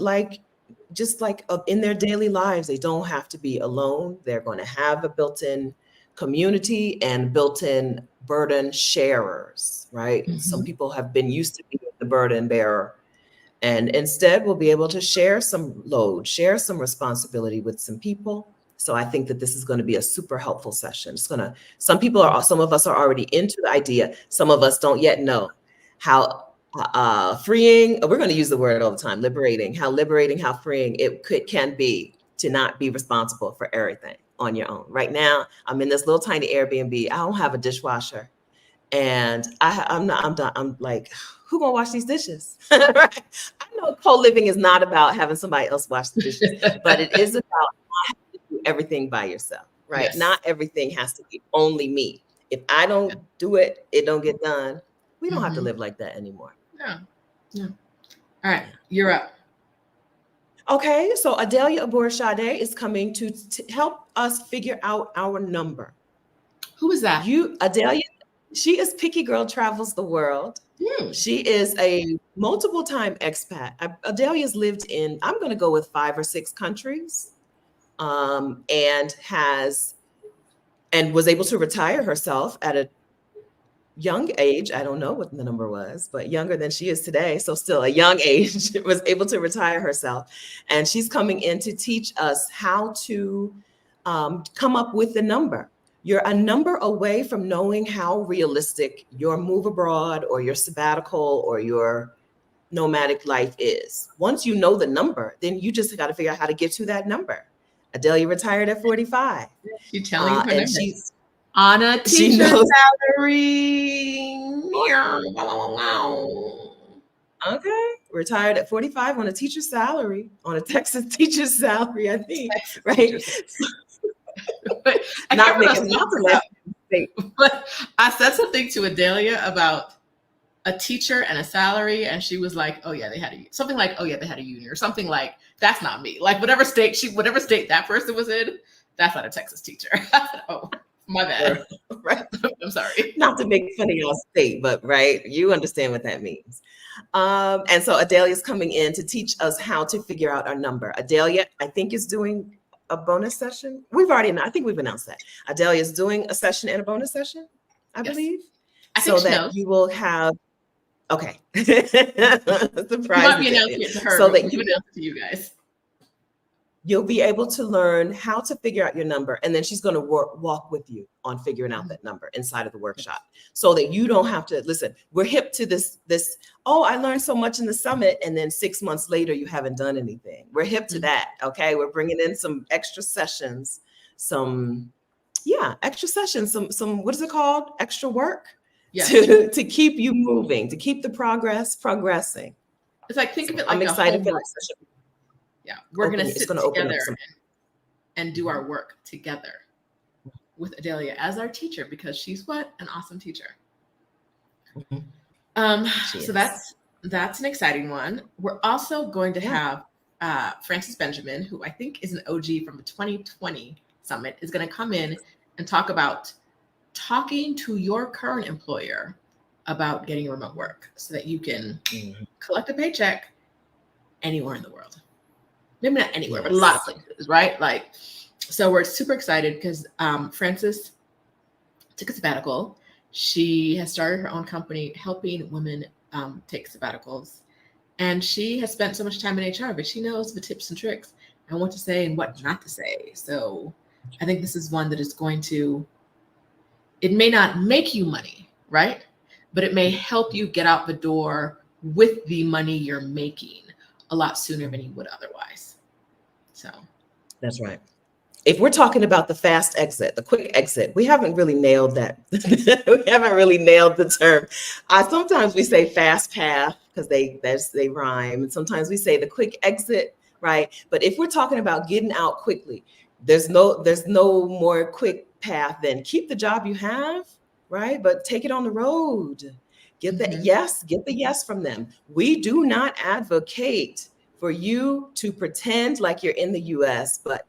in their daily lives, they don't have to be alone. They're going to have a built-in community and built-in burden sharers, right? Some people have been used to being the burden bearer, and instead we'll be able to share some load, share some responsibility with some people. So I think that this is going to be a super helpful session. Some of us are already into the idea. Some of us don't yet know how freeing, we're going to use the word all the time, how freeing it can be to not be responsible for everything on your own. Right now, I'm in this little tiny Airbnb. I don't have a dishwasher, and I'm like, who gonna wash these dishes? Right? I know co-living is not about having somebody else wash the dishes, but it is about not having to do everything by yourself, right? Yes. Not everything has to be only me. If I don't do it, it don't get done. We don't have to live like that anymore. Yeah. All right, you're up. Okay, so Adelia Aborishade is coming to help us figure out our number. Who is that? Adelia, she is Picky Girl Travels the World. She is a multiple time expat. Adelia's lived in, I'm going to go with 5 or 6 countries, and was able to retire herself at a young age. I don't know what the number was, but younger than she is today. So still a young age, was able to retire herself. And she's coming in to teach us how to come up with the number, You're a number away from knowing how realistic your move abroad or your sabbatical or your nomadic life is. Once you know the number, then you just got to figure out how to get to that number. Adelia retired at 45. She's telling you her and number. she's On a teacher knows. salary. Okay, retired at 45 on a teacher's salary, on a Texas teacher's salary, I think, Texas right? But Not making but I said something to Adelia about a teacher and a salary, and she was like, "Oh yeah, they had something like, oh yeah, they had a union or something like that's not me. Like whatever state that person was in, that's not a Texas teacher." Oh, my bad. Right. I'm sorry. Not to make fun of your state, but right, you understand what that means. And so Adelia's coming in to teach us how to figure out our number. Adelia, I think, is doing a bonus session. I think we've announced that. Adelia is doing a session and a bonus session, I believe. I think so that knows. You will have, okay. Surprise. You might be announcing it to her, so that you announce it to you guys. You'll be able to learn how to figure out your number, and then she's going to walk with you on figuring out that number inside of the workshop, so that you don't have to listen. We're hip to this. Oh, I learned so much in the summit, and then 6 months later you haven't done anything. We're hip to that. Okay, we're bringing in some extra sessions, extra sessions, some what is it called? Extra work. Yes. To keep you moving, to keep the progress progressing. It's like, think of it like I'm excited for that session. Yeah, we're going to sit together and do our work together with Adelia as our teacher, because she's what? An awesome teacher. So that's an exciting one. We're also going to have Frances Benjamin, who I think is an OG from the 2020 summit, is going to come in and talk about talking to your current employer about getting remote work so that you can collect a paycheck anywhere in the world. Maybe not anywhere, but a lot of places, right? Like, so we're super excited because Frances took a sabbatical. She has started her own company helping women take sabbaticals. And she has spent so much time in HR, but she knows the tips and tricks and what to say and what not to say. So I think this is one that is going to, it may not make you money, right? But it may help you get out the door with the money you're making a lot sooner than you would otherwise. So that's right. If we're talking about the fast exit, the quick exit, we haven't really nailed that. We haven't really nailed the term. Sometimes we say fast path because they rhyme, and sometimes we say the quick exit, right? But if we're talking about getting out quickly, there's no more quick path than keep the job you have, right? But take it on the road. Get the yes from them. We do not advocate for you to pretend like you're in the US, but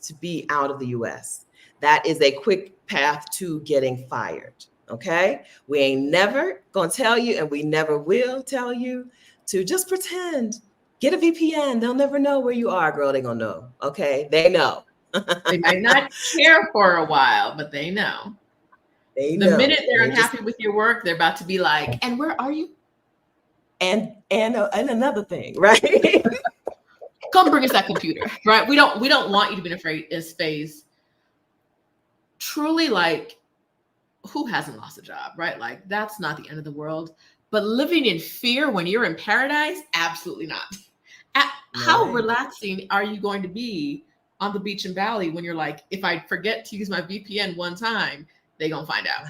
to be out of the US. That is a quick path to getting fired, okay? We ain't never gonna tell you, and we never will tell you to just pretend. Get a VPN, they'll never know where you are, girl, they gonna know, okay? They know. They might not care for a while, but they know. The minute they're unhappy with your work, they're about to be like, and where are you? And another thing, right? Come bring us that computer, right? We don't want you to be afraid in space. Truly, like, who hasn't lost a job, right? Like, that's not the end of the world. But living in fear when you're in paradise, absolutely not. How relaxing are you going to be on the beach in Bali when you're like, if I forget to use my VPN one time, they're gonna find out.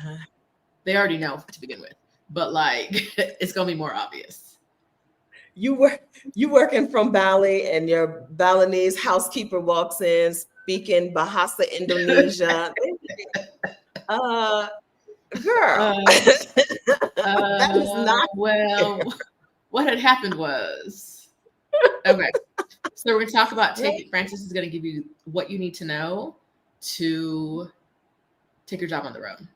They already know to begin with, but like, it's gonna be more obvious. You working from Bali, and your Balinese housekeeper walks in speaking Bahasa Indonesia. Girl, that is not well. What had happened was, okay. So we're going to talk about Frances is going to give you what you need to know to take your job on the road.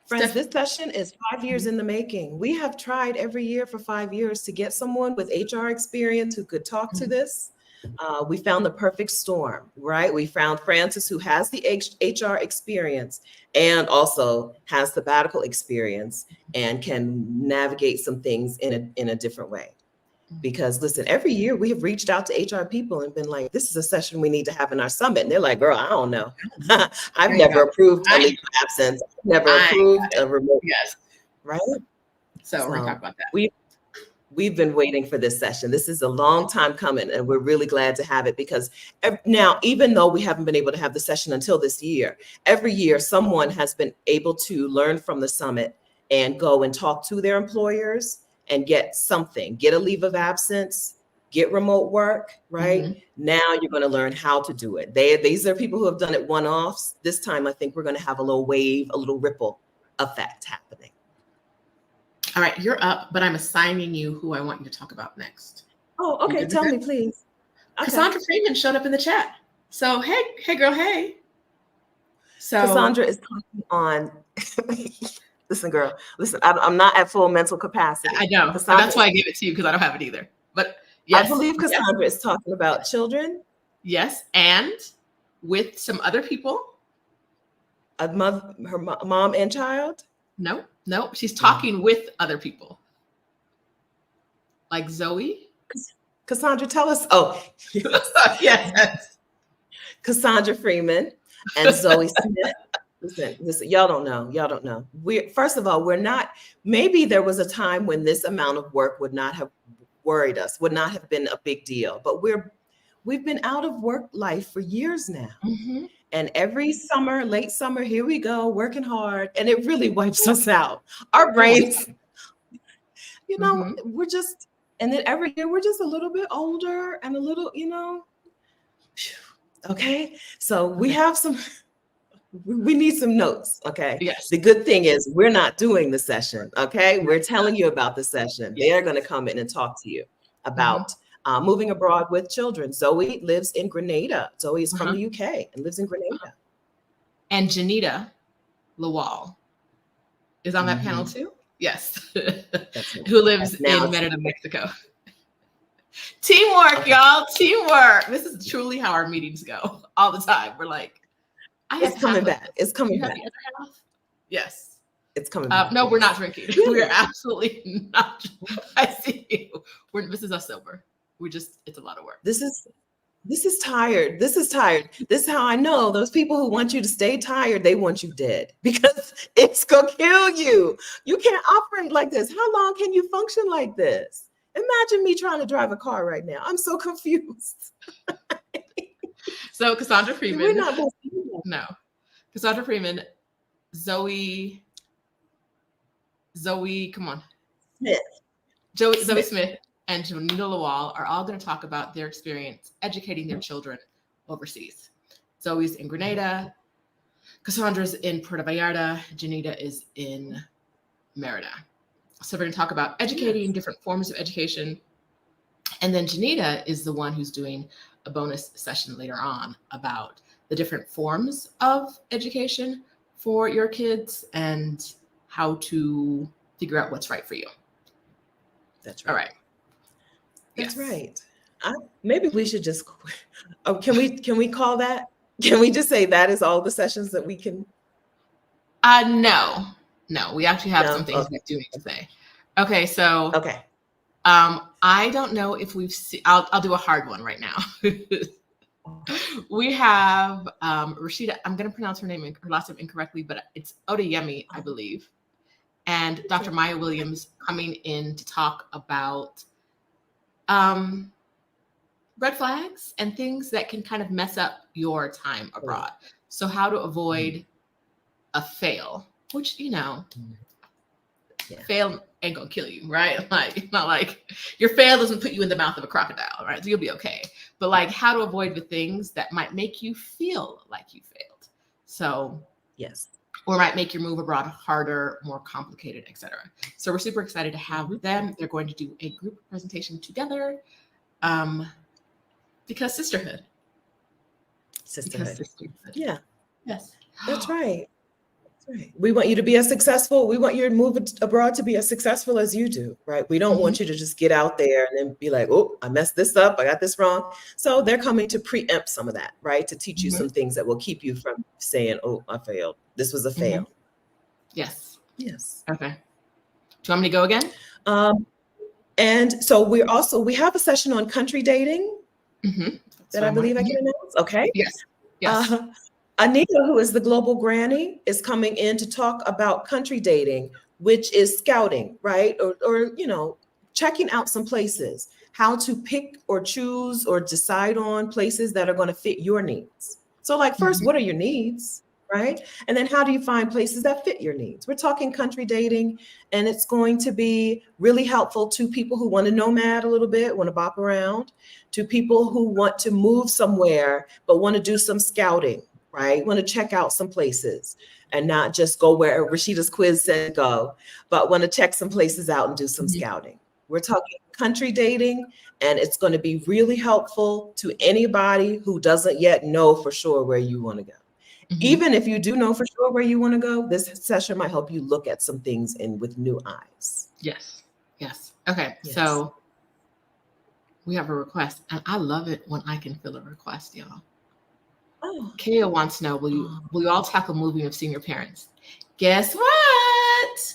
Friends, this session is 5 years in the making. We have tried every year for 5 years to get someone with HR experience who could talk to this. We found the perfect storm, right? We found Frances, who has the HR experience and also has sabbatical experience and can navigate some things in a different way. Because listen, every year we have reached out to HR people and been like, this is a session we need to have in our summit. And they're like, girl, I don't know. I've never approved a leave of absence, never approved a remote. Yes. Right? So we're going to talk about that. We've been waiting for this session. This is a long time coming, and we're really glad to have it because now, even though we haven't been able to have the session until this year, every year someone has been able to learn from the summit and go and talk to their employers and get something, get a leave of absence, get remote work, right? Mm-hmm. Now you're going to learn how to do it. These are people who have done it one-offs. This time, I think we're going to have a little wave, a little ripple effect happening. All right, you're up, but I'm assigning you who I want you to talk about next. Oh, okay. Tell me, please. Okay. Cassandra Freeman showed up in the chat. So, hey, girl, hey. So Cassandra is talking on. Listen, girl. Listen, I'm not at full mental capacity. I know. That's why I gave it to you because I don't have it either. But yes, I believe Cassandra is talking about children. Yes, and with some other people. Her mom and child. No, she's talking with other people. Like Zoe. Cassandra, tell us. Oh, yes. Cassandra Freeman and Zoe Smith. Listen, y'all don't know. First of all, we're not, maybe there was a time when this amount of work would not have worried us, would not have been a big deal, but we've been out of work life for years now. Mm-hmm. And every summer, late summer, here we go, working hard, and it really wipes us out. Our brains, we're just, and then every year we're just a little bit older and a little, okay. So we have we need some notes, okay? Yes. The good thing is we're not doing the session, okay? We're telling you about the session. Yes. They are going to come in and talk to you about moving abroad with children. Zoe lives in Grenada. Zoe is from the UK and lives in Grenada. And Janita Lawal is on that panel too? Yes. Who lives in Merida, Mexico. Teamwork, y'all. Teamwork. This is truly how our meetings go all the time. We're like, it's coming back. It's coming back. Yes. It's coming back. No, we're not drinking. We're absolutely not. I see you. This is us sober. It's a lot of work. This is tired. This is how I know those people who want you to stay tired, they want you dead because it's gonna kill you. You can't operate like this. How long can you function like this? Imagine me trying to drive a car right now. I'm so confused. So Cassandra Freeman. We're not gonna do that. No. Cassandra Freeman, Zoe, come on. Smith. Zoe Smith and Janita Lawal are all going to talk about their experience educating their children overseas. Zoe's in Grenada, Cassandra's in Puerto Vallarta, Janita is in Merida. So we're going to talk about educating different forms of education. And then Janita is the one who's doing a bonus session later on about the different forms of education for your kids and how to figure out what's right for you. That's right. All right. That's right. Maybe we should just, can we call that? Can we just say that is all the sessions that we can? No, we actually have some things we do need to say. Okay. So, I don't know if we've seen, I'll do a hard one right now. We have Roshida, I'm going to pronounce her last name incorrectly, but it's Odeyemi, I believe. And Dr. Maya Williams coming in to talk about red flags and things that can kind of mess up your time abroad. So how to avoid a fail, which, fail ain't gonna kill you, right? Like, it's not like your fail doesn't put you in the mouth of a crocodile, right? So you'll be okay. But like how to avoid the things that might make you feel like you failed. So yes. Or might make your move abroad harder, more complicated, etc. So we're super excited to have them. They're going to do a group presentation together because sisterhood. Sisterhood. Yeah. Yes. That's right. That's right. We want you to be we want your move abroad to be as successful as you do, right? We don't want you to just get out there and then be like, oh, I messed this up. I got this wrong. So they're coming to preempt some of that, right? To teach you some things that will keep you from saying, oh, I failed. This was a fail. Yes. Yes. Okay. Do you want me to go again? And so we have a session on country dating that I believe I can announce. Okay. Yes. Yes. Anita, who is the global granny, is coming in to talk about country dating, which is scouting, right? Or checking out some places, how to pick or choose or decide on places that are going to fit your needs. So like first, what are your needs, right? And then how do you find places that fit your needs? We're talking country dating, and it's going to be really helpful to people who want to nomad a little bit, want to bop around, to people who want to move somewhere, but want to do some scouting, right? Want to check out some places and not just go where Rashida's quiz said go, but want to check some places out and do some scouting. We're talking country dating, and it's going to be really helpful to anybody who doesn't yet know for sure where you want to go. Even if you do know for sure where you want to go, this session might help you look at some things with new eyes. Yes. Yes. Okay. Yes. So we have a request, and I love it when I can fill a request, y'all. Oh. Kaya wants to know, will you all tackle moving of senior parents? Guess what?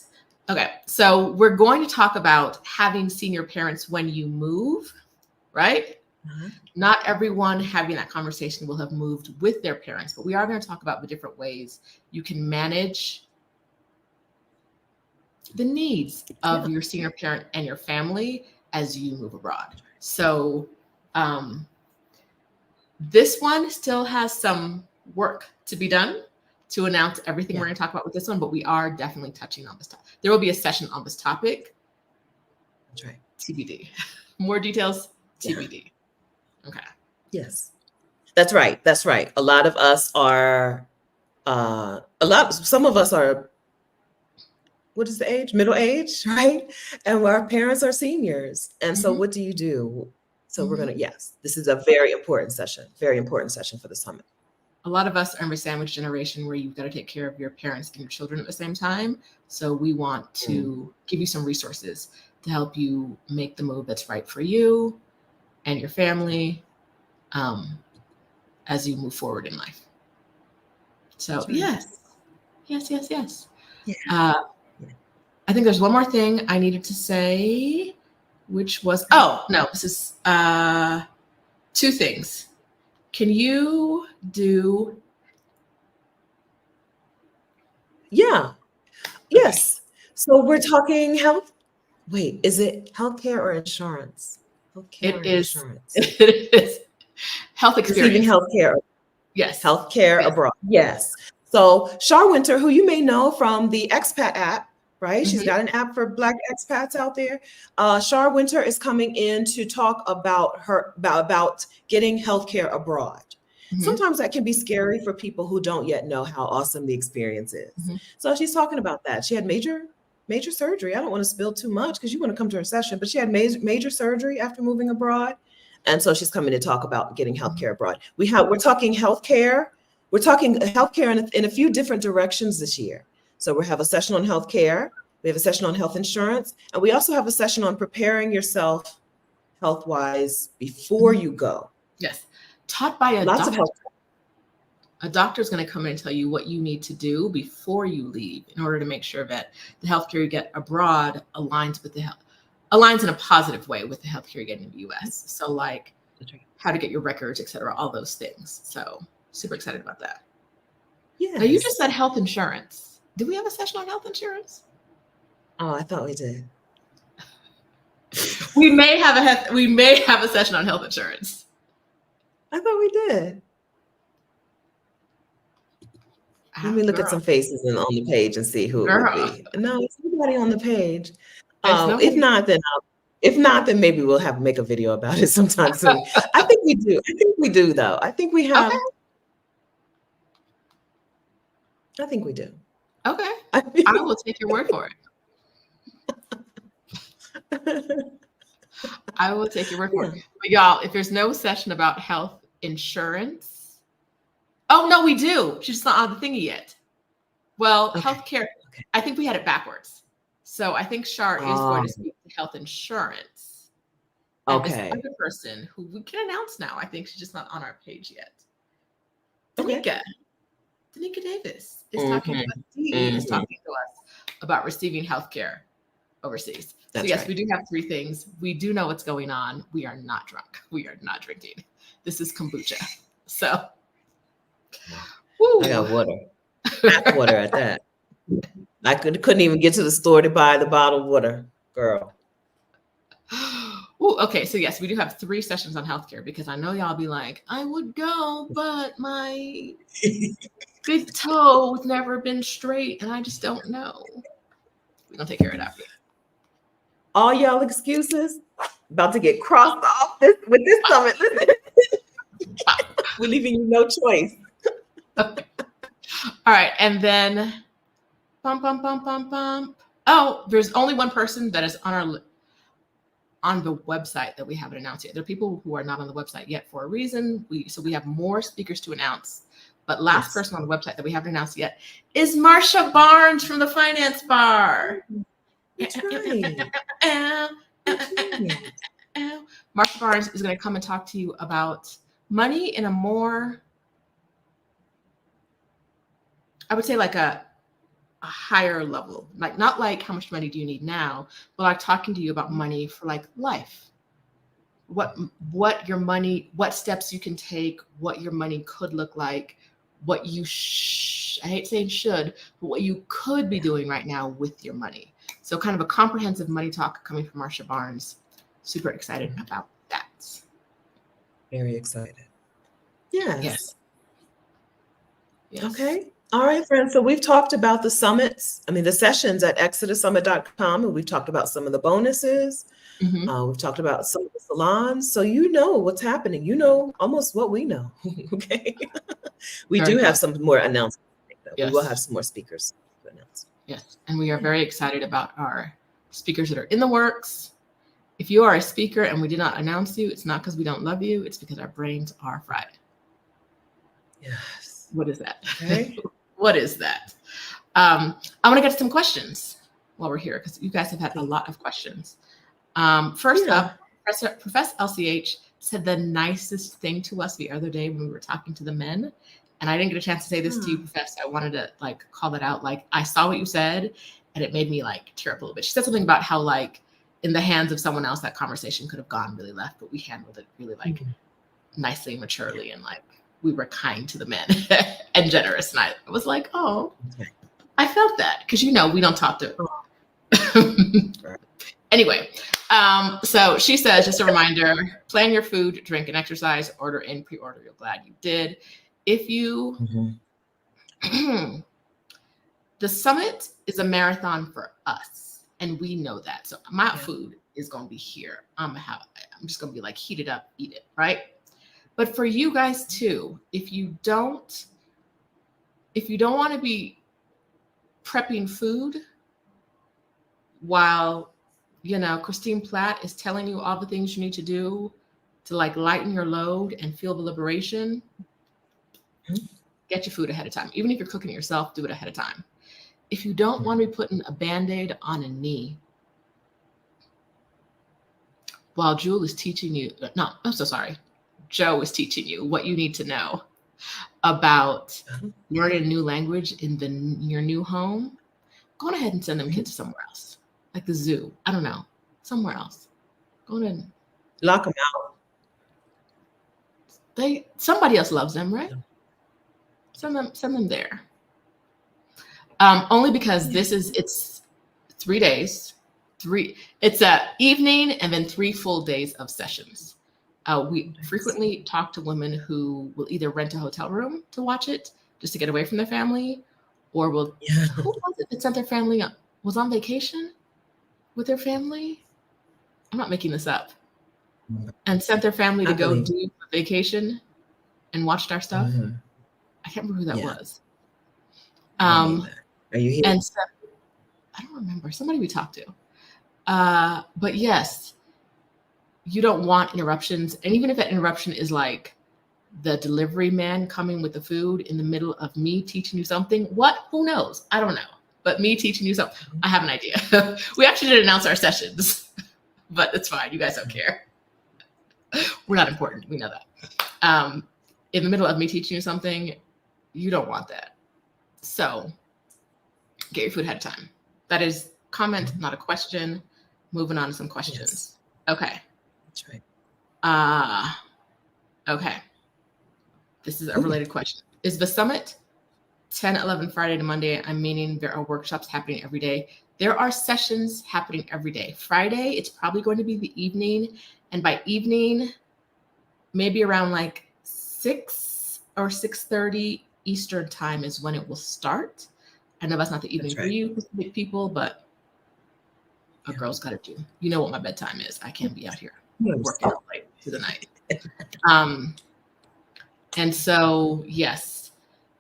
Okay, so we're going to talk about having senior parents when you move, right? Not everyone having that conversation will have moved with their parents, but we are going to talk about the different ways you can manage the needs of your senior parent and your family as you move abroad. So this one still has some work to be done to announce everything we're going to talk about with this one, but we are definitely touching on this topic. There will be a session on this topic. That's right. TBD. More details, TBD. Okay. Yes. That's right. That's right. A lot of us are, some of us are, what is the age? Middle age, right? And our parents are seniors. And so what do you do? So we're going to, this is a very important session for the summit. A lot of us are in the sandwich generation where you've got to take care of your parents and your children at the same time. So we want to give you some resources to help you make the move that's right for you and your family as you move forward in life. So yes. Yeah. I think there's one more thing I needed to say, which was, this is two things. Can you do? Yeah. Yes. So we're talking health. Wait, is it healthcare or insurance? Healthcare or insurance. It is health experience. Receiving healthcare. Yes. Healthcare abroad. Yes. So Shar Winter, who you may know from the Expat app, right? She's got an app for Black expats out there. Shar Winter is coming in to talk about about getting healthcare abroad. Sometimes that can be scary for people who don't yet know how awesome the experience is. So she's talking about that. She had major surgery. I don't want to spill too much because you want to come to her session, but she had major surgery after moving abroad. And so she's coming to talk about getting healthcare abroad. We're talking healthcare. We're talking healthcare in a few different directions this year. So we have a session on healthcare. We have a session on health insurance. And we also have a session on preparing yourself health-wise before you go. Yes. Taught by a doctor. A doctor is going to come in and tell you what you need to do before you leave in order to make sure that the healthcare you get abroad aligns in a positive way with the healthcare you get in the US. So like how to get your records, et cetera, all those things. So super excited about that. Yeah. Now you just said health insurance. Did we have a session on health insurance? Oh, I thought we did. We may have a session on health insurance. I thought we did. Let me look at some faces on the page and see who it would be. No, it's nobody on the page. If not, then maybe we'll make a video about it sometime soon. I think we do though. I think we have. Okay. I think we do. Okay. I will take your word for it. I will take your word for it. But y'all, if there's no session about health insurance. Oh, no, we do. She's just not on the thingy yet. Well, healthcare, I think we had it backwards. So I think Shar is going to speak to health insurance. And this other person who we can announce now, I think she's just not on our page yet. Danica Davis is talking to us. Is talking to us about receiving healthcare overseas. That's yes, right. we do have 3 things. We do know what's going on. We are not drunk. We are not drinking. This is kombucha. So, I got water. Tap water at that. I couldn't even get to the store to buy the bottled water, girl. Ooh, okay, so yes, we do have 3 sessions on healthcare because I know y'all be like, I would go, but my big toe has never been straight and I just don't know. We're gonna take care of that. All y'all excuses about to get crossed off with this summit. Listen, we're leaving you no choice. Okay. All right, and then oh, there's only one person that is on the website that we haven't announced yet. There are people who are not on the website yet for a reason. So we have more speakers to announce. But last person on the website that we haven't announced yet is Marsha Barnes from the Finance Bar. That's right. Marsha Barnes is going to come and talk to you about money in a more, I would say like a higher level, like not like how much money do you need now, but like talking to you about money for like life. What your money, what steps you can take, what your money could look like, what you I hate saying should, but what you could be doing right now with your money. So kind of a comprehensive money talk coming from Marsha Barnes. Super excited about that. Very excited. Yes. Okay. All right, friends. So we've talked about the summits, the sessions at ExodUSsummit.com, and we've talked about some of the bonuses. Mm-hmm. We've talked about some of the salons. So you know what's happening. You know almost what we know. Okay. We do have some more announcements. Yes. We will have some more speakers to announce. Yes. And we are very excited about our speakers that are in the works. If you are a speaker and we did not announce you, it's not because we don't love you. It's because our brains are fried. Yes. What is that? Okay. What is that? I want to get to some questions while we're here because you guys have had a lot of questions. First up, Professor LCH said the nicest thing to us the other day when we were talking to the men. And I didn't get a chance to say this to you, Professor. I wanted to like call that out. Like I saw what you said and it made me like tear up a little bit. She said something about how like in the hands of someone else, that conversation could have gone really left, but we handled it really like nicely, maturely, and like we were kind to the men and generous. And I was like, oh, I felt that because, you know, we don't talk to. Anyway, so she says, just a reminder, plan your food, drink, and exercise, order in, pre-order. You're glad you did. If you, the summit is a marathon for us, and we know that. So my food is going to be here. I'm just going to be like, heat it up, eat it, right? But for you guys too, if you don't want to be prepping food while, you know, Christine Platt is telling you all the things you need to do to like lighten your load and feel the liberation, get your food ahead of time. Even if you're cooking it yourself, do it ahead of time. If you don't want to be putting a Band-Aid on a knee while Joe is teaching you what you need to know about learning a new language in your new home, go on ahead and send them kids somewhere else, like the zoo. I don't know, somewhere else. Go ahead and lock them out. Somebody else loves them, right? Send them there. Only because it's 3 days. It's a evening and then 3 full days of sessions. We frequently talk to women who will either rent a hotel room to watch it just to get away from their family, or who was it that sent their family was on vacation with their family? I'm not making this up. And sent their family to go do a vacation and watched our stuff. I can't remember who that was. Are you here? And so, I don't remember. Somebody we talked to. But yes, you don't want interruptions. And even if that interruption is like the delivery man coming with the food in the middle of me teaching you something, who knows? I don't know. But me teaching you something, I have an idea. We actually didn't announce our sessions, but it's fine. You guys don't care. We're not important. We know that. In the middle of me teaching you something, you don't want that. So get your food ahead of time. That is comment, not a question. moving on to some questions. Yes. Okay. That's right. Okay. This is a related question. Is the summit 10/11 Friday to Monday? I'm meaning there are workshops happening every day. There are sessions happening every day. Friday, it's probably going to be the evening. And by evening, maybe around like 6 or 6:30 Eastern time is when it will start. I know that's not the evening for you Pacific people, but a girl's got to do. You know what my bedtime is. I can't be out here working all late to the night. And so, yes.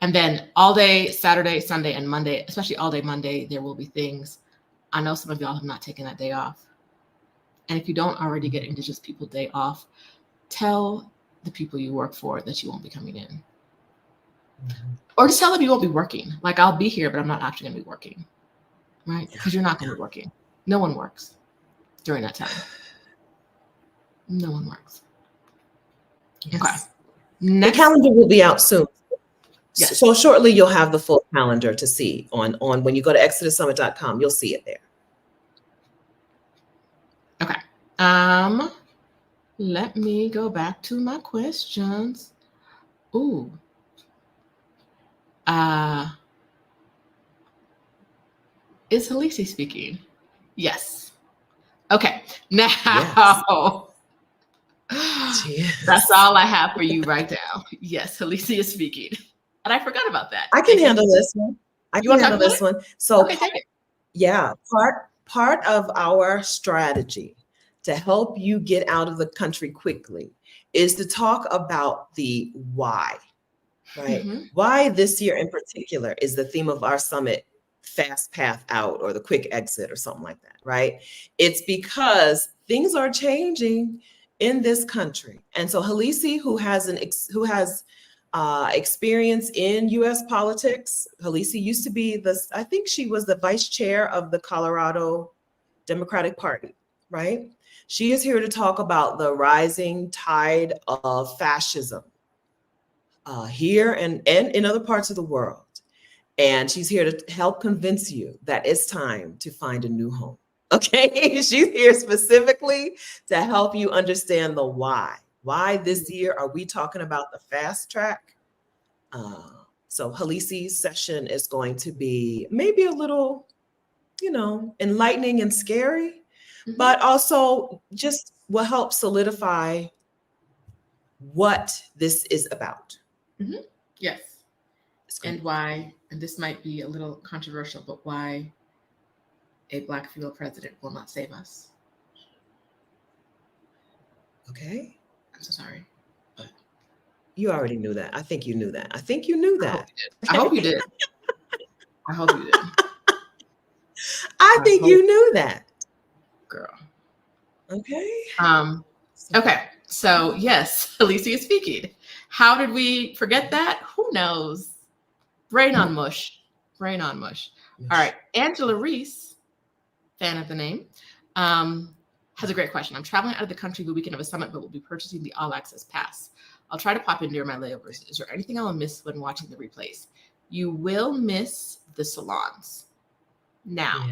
And then all day, Saturday, Sunday, and Monday, especially all day Monday, there will be things. I know some of y'all have not taken that day off. And if you don't already get Indigenous People Day off, tell the people you work for that you won't be coming in. Mm-hmm. Or just tell them you won't be working. Like, I'll be here, but I'm not actually going to be working. Right? Because you're not going to be working. No one works during that time. No one works. Yes. Okay. Next. The calendar will be out soon. Yes. So shortly you'll have the full calendar to see on when you go to ExodUSSummit.com, you'll see it there. Okay. Let me go back to my questions. Ooh. Is Halisi speaking? Yes. Okay. Now. Yes. That's all I have for you right now. Yes, Halisi is speaking. And I forgot about that. I can handle this one. I can handle this one. So okay, take it. Yeah, part of our strategy to help you get out of the country quickly is to talk about the why, right? Mm-hmm. Why this year in particular is the theme of our summit, Fast Path Out or the Quick Exit or something like that, right? It's because things are changing in this country. And so Halisi, who has experience in U.S. politics. Halisi used to be I think she was the vice chair of the Colorado Democratic Party, right? She is here to talk about the rising tide of fascism here and in other parts of the world. And she's here to help convince you that it's time to find a new home. Okay, she's here specifically to help you understand the why. Why this year are we talking about the fast track? So Halisi's session is going to be maybe a little, enlightening and scary, mm-hmm. but also just will help solidify what this is about. Mm-hmm. Yes. And why, and this might be a little controversial, but why a Black female president will not save us. Okay. I'm so sorry. But you already knew that. I think you knew that. I think you knew that. I hope you did. I hope you did. I think you knew that. Girl. Okay. Okay. So yes, Halisi is speaking. How did we forget that? Who knows? Brain on mush. Brain on mush. All right. Angela Reese, fan of the name, has a great question. I'm traveling out of the country the weekend of a summit, but will be purchasing the all access pass. I'll try to pop in during my layovers. Is there anything I'll miss when watching the replays? You will miss the salons. Now,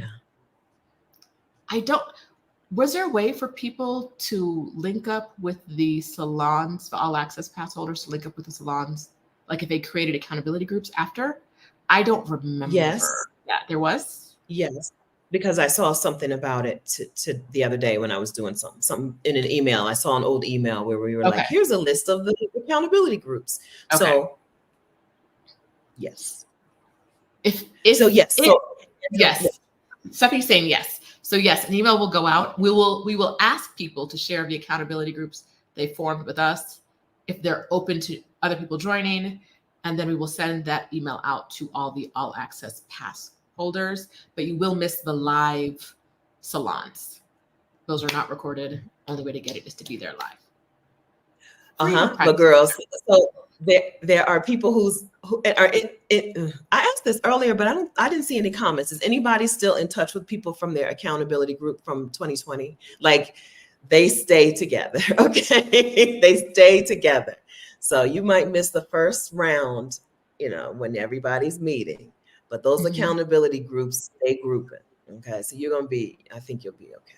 was there a way for people to link up with the salons, the all access pass holders to link up with the salons? Like if they created accountability groups after? I don't remember. Yes. Yeah, there was? Yes. Because I saw something about it to the other day when I was doing something in an email. I saw an old email where we were like, here's a list of the accountability groups. Okay. So yes. Yes. Stephanie's saying yes. So yes, an email will go out. We will ask people to share the accountability groups they formed with us if they're open to other people joining. And then we will send that email out to all the all access pass holders, but you will miss the live salons. Those are not recorded. Only way to get it is to be there live. But girls, so there are people who are I asked this earlier, but I didn't see any comments. Is anybody still in touch with people from their accountability group from 2020? Like they stay together. Okay. They stay together. So you might miss the first round, when everybody's meeting. But those accountability groups, they group it. Okay. So I think you'll be okay.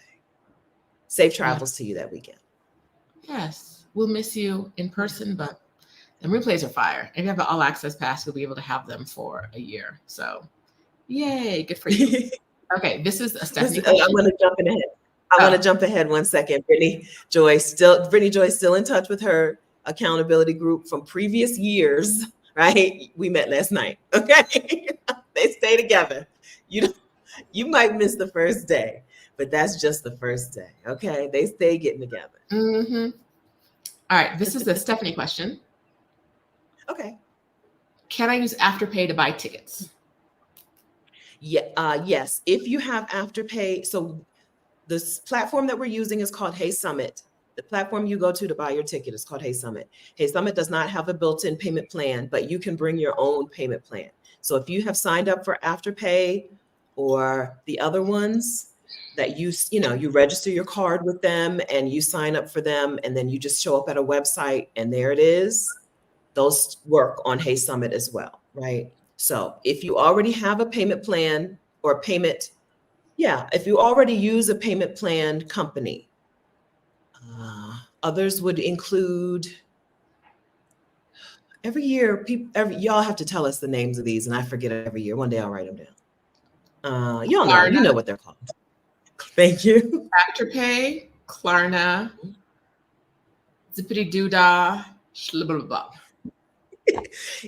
Safe travels to you that weekend. Yes, we'll miss you in person, but the replays are fire. If you have an all access pass, you'll be able to have them for a year. So, yay, good for you. Okay, this is a Stephanie question. I'm going to jump in ahead. I want to jump ahead 1 second. Brittany Joy still in touch with her accountability group from previous years, right? We met last night. Okay. They stay together. You might miss the first day, but that's just the first day. Okay. They stay getting together. Mm-hmm. All right. This is a Stephanie question. Okay. Can I use Afterpay to buy tickets? Yeah. Yes. If you have Afterpay, so this platform that we're using is called Hey Summit. The platform you go to buy your ticket is called Hey Summit. Hey Summit does not have a built-in payment plan, but you can bring your own payment plan. So if you have signed up for Afterpay or the other ones that you register your card with them and you sign up for them, and then you just show up at a website and there it is, those work on Hey Summit as well, right? So if you already have a payment plan or if you already use a payment plan company, others would include, every year, y'all have to tell us the names of these, and I forget every year. One day I'll write them down. Y'all know, you know what they're called. Thank you. Afterpay, Klarna, Zippity Doodah, blah.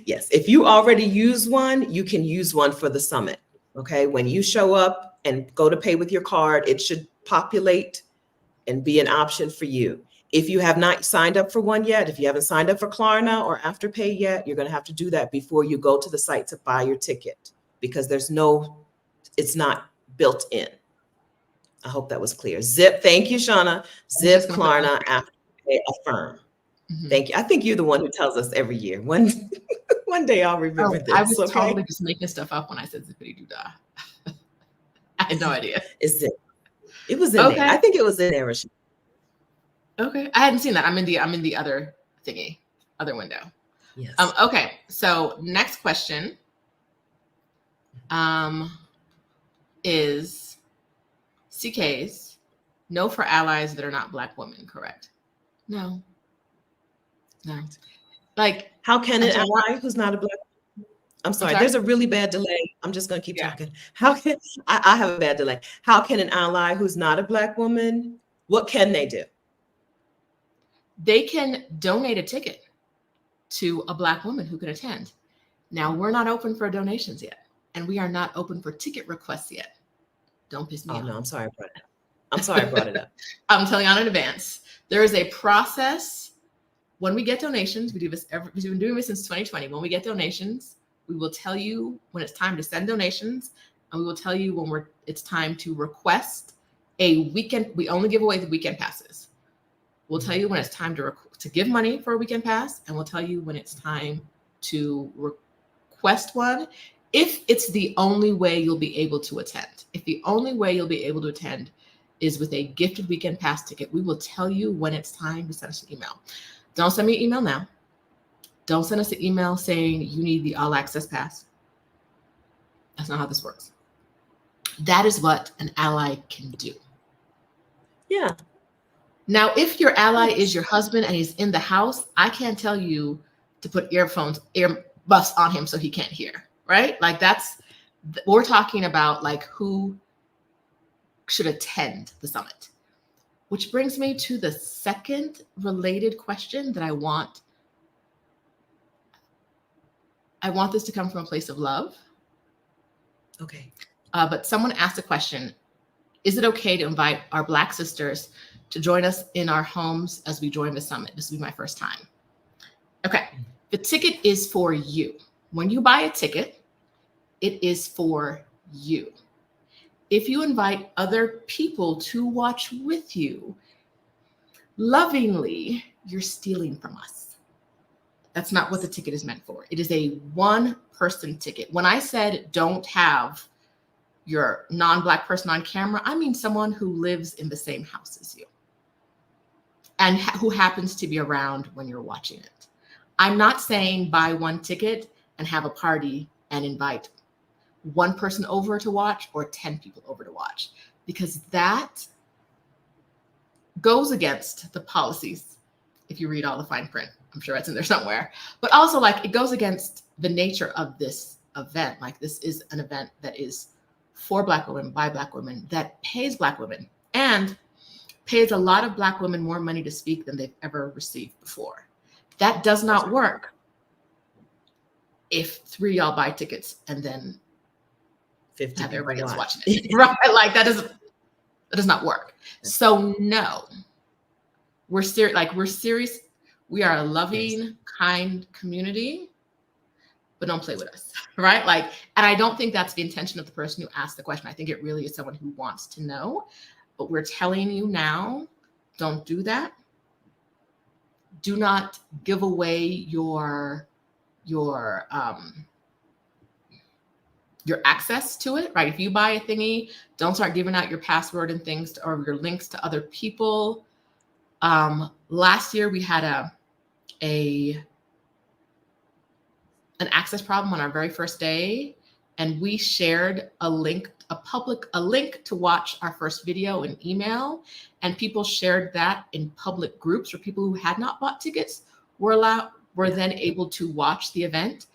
Yes, if you already use one, you can use one for the summit. Okay, when you show up and go to pay with your card, it should populate and be an option for you. If you have not signed up for one yet, if you haven't signed up for Klarna or Afterpay yet, you're going to have to do that before you go to the site to buy your ticket, because it's not built in. I hope that was clear. Zip, thank you, Shauna. Zip, Klarna, Afterpay, Affirm. Mm-hmm. Thank you. I think you're the one who tells us every year. One day I'll remember this. I was totally just making stuff up when I said Zippity Doodah. I had no idea. It's Zip. It was in there. I think it was in there, Rashida. Okay. I hadn't seen that. I'm in the other thingy, other window. Yes. Okay. So next question is CK's no for allies that are not Black women, correct? No. Like, how can an ally who's not a Black woman? I'm sorry, there's a really bad delay. I'm just going to keep talking. How can I have a bad delay? How can an ally who's not a Black woman, what can they do? They can donate a ticket to a Black woman who can attend. Now, we're not open for donations yet, and we are not open for ticket requests yet. Don't piss me off. No, I'm sorry I brought it up. I'm telling you in advance. There is a process. When we get donations, we do this we've been doing this since 2020. When we get donations, we will tell you when it's time to send donations, and we will tell you when it's time to request a weekend. We only give away the weekend passes. We'll tell you when it's time to give money for a weekend pass, and we'll tell you when it's time to request one, if it's the only way you'll be able to attend. If the only way you'll be able to attend is with a gifted weekend pass ticket, we will tell you when it's time to send us an email. Don't send me an email now. Don't send us an email saying you need the all access pass. That's not how this works. That is what an ally can do. Yeah. Now, if your ally is your husband and he's in the house, I can't tell you to put earbuds on him so he can't hear, right? Like we're talking about like who should attend the summit. Which brings me to the second related question that I want this to come from a place of love. Okay. But someone asked a question, is it okay to invite our Black sisters to join us in our homes as we join the summit? This will be my first time. Okay. The ticket is for you. When you buy a ticket, it is for you. If you invite other people to watch with you, lovingly, you're stealing from us. That's not what the ticket is meant for. It is a one-person ticket. When I said don't have your non-Black person on camera, I mean someone who lives in the same house as you and who happens to be around when you're watching it. I'm not saying buy one ticket and have a party and invite one person over to watch or 10 people over to watch, because that goes against the policies. If you read all the fine print, I'm sure it's in there somewhere, but also like it goes against the nature of this event. Like this is an event that is for Black women, by Black women, that pays Black women and pays a lot of Black women more money to speak than they've ever received before. That does not work if 3 of y'all buy tickets and then 50 have everybody else watch. watching it. Right? Like that does not work. So no, we're serious. Like we're serious. We are a loving, kind community, but don't play with us, right? Like, and I don't think that's the intention of the person who asked the question. I think it really is someone who wants to know, but we're telling you now, don't do that. Do not give away your access to it, right? If you buy a thingy, don't start giving out your password and things or your links to other people. Last year we had an access problem on our very first day, and we shared a link to watch our first video in email, and people shared that in public groups where people who had not bought tickets were then able to watch the event,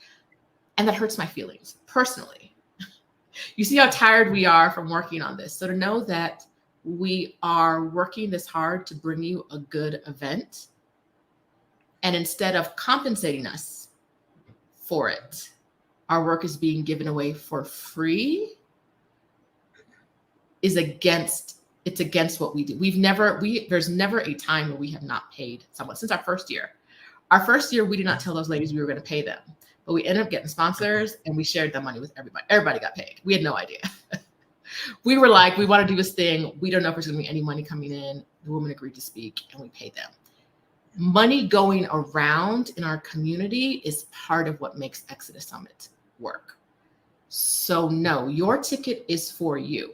and that hurts my feelings personally. You see how tired we are from working on this. So to know that we are working this hard to bring you a good event, and instead of compensating us for it, our work is being given away for free, it's against what we do. There's never a time where we have not paid someone since our first year. Our first year, we did not tell those ladies we were going to pay them, but we ended up getting sponsors and we shared the money with everybody. Everybody got paid. We had no idea. We were like, we want to do this thing. We don't know if there's going to be any money coming in. The woman agreed to speak and we paid them. Money going around in our community is part of what makes Exodus Summit work. So no, your ticket is for you.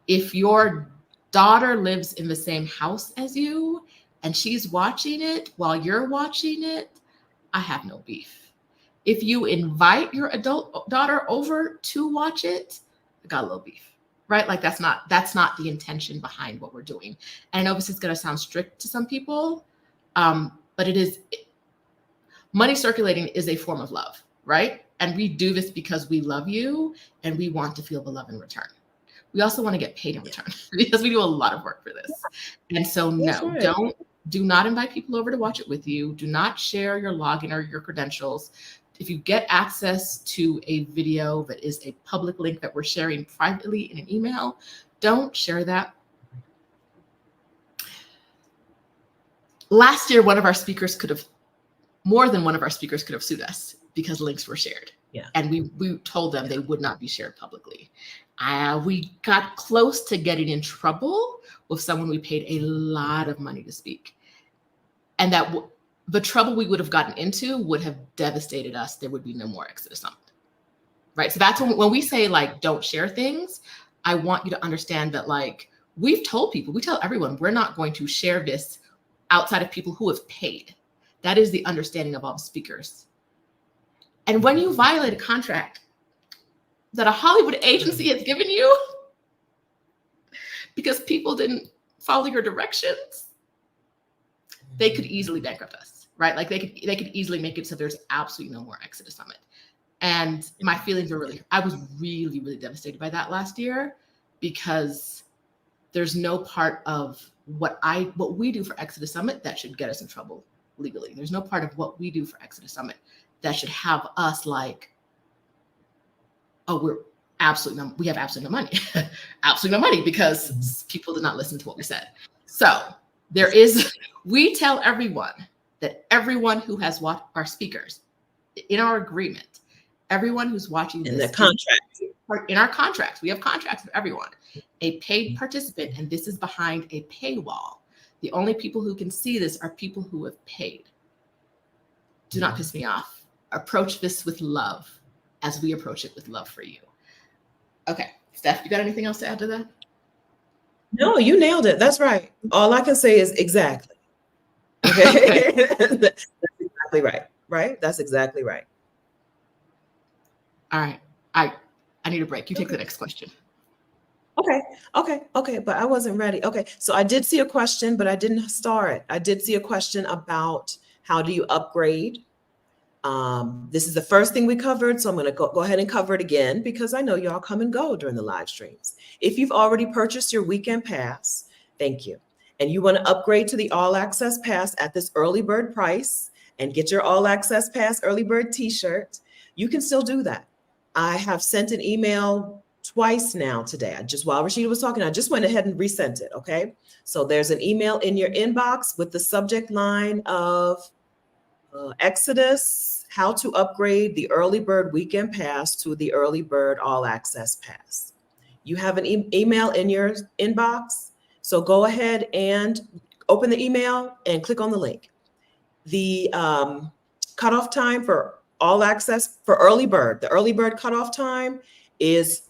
If your daughter lives in the same house as you and she's watching it while you're watching it, I have no beef. If you invite your adult daughter over to watch it, I got a little beef, right? Like that's not the intention behind what we're doing. And I know this is going to sound strict to some people, but money circulating is a form of love, right? And we do this because we love you and we want to feel the love in return. We also want to get paid in return because we do a lot of work for this. And so no, right. Do not invite people over to watch it with you. Do not share your login or your credentials. If you get access to a video that is a public link that we're sharing privately in an email, don't share that. Last year, more than one of our speakers could have sued us because links were shared. Yeah. And we told them they would not be shared publicly. We got close to getting in trouble with someone we paid a lot of money to speak. And that the trouble we would have gotten into would have devastated us. There would be no more Exodus Summit, right? So that's when we say like, don't share things, I want you to understand that like, we tell everyone, we're not going to share this outside of people who have paid. That is the understanding of all the speakers. And when you violate a contract that a Hollywood agency has given you because people didn't follow your directions, they could easily bankrupt us, right? Like they could easily make it so there's absolutely no more Exodus Summit. And my feelings were I was really, really devastated by that last year because there's no part of what we do for Exodus Summit that should get us in trouble legally. There's no part of what we do for Exodus Summit that should have us like, oh, we have absolutely no money, absolutely no money because people did not listen to what we said. So we tell everyone that everyone who has watched our speakers in our agreement, everyone who's watching in this the contract, in our contracts, we have contracts with everyone, a paid participant, and this is behind a paywall. The only people who can see this are people who have paid. Do not piss me off. Approach this with love as we approach it with love for you. Okay, Steph, you got anything else to add to that? No, you nailed it. That's right. All I can say is exactly. Okay. That's exactly right. Right? That's exactly right. All right. I need a break. You take the next question. Okay. But I wasn't ready. Okay. So I did see a question, but I didn't star it. I did see a question about how do you upgrade? This is the first thing we covered, so I'm going to go ahead and cover it again because I know y'all come and go during the live streams. If you've already purchased your weekend pass, thank you. And you want to upgrade to the all access pass at this early bird price and get your all access pass early bird t-shirt, you can still do that. I have sent an email twice now today. While Roshida was talking, I just went ahead and resent it. Okay. So there's an email in your inbox with the subject line of ExodUS, how to upgrade the early bird weekend pass to the early bird all access pass. You have an email in your inbox. So go ahead and open the email and click on the link. The cutoff time for all access for early bird, the early bird cutoff time is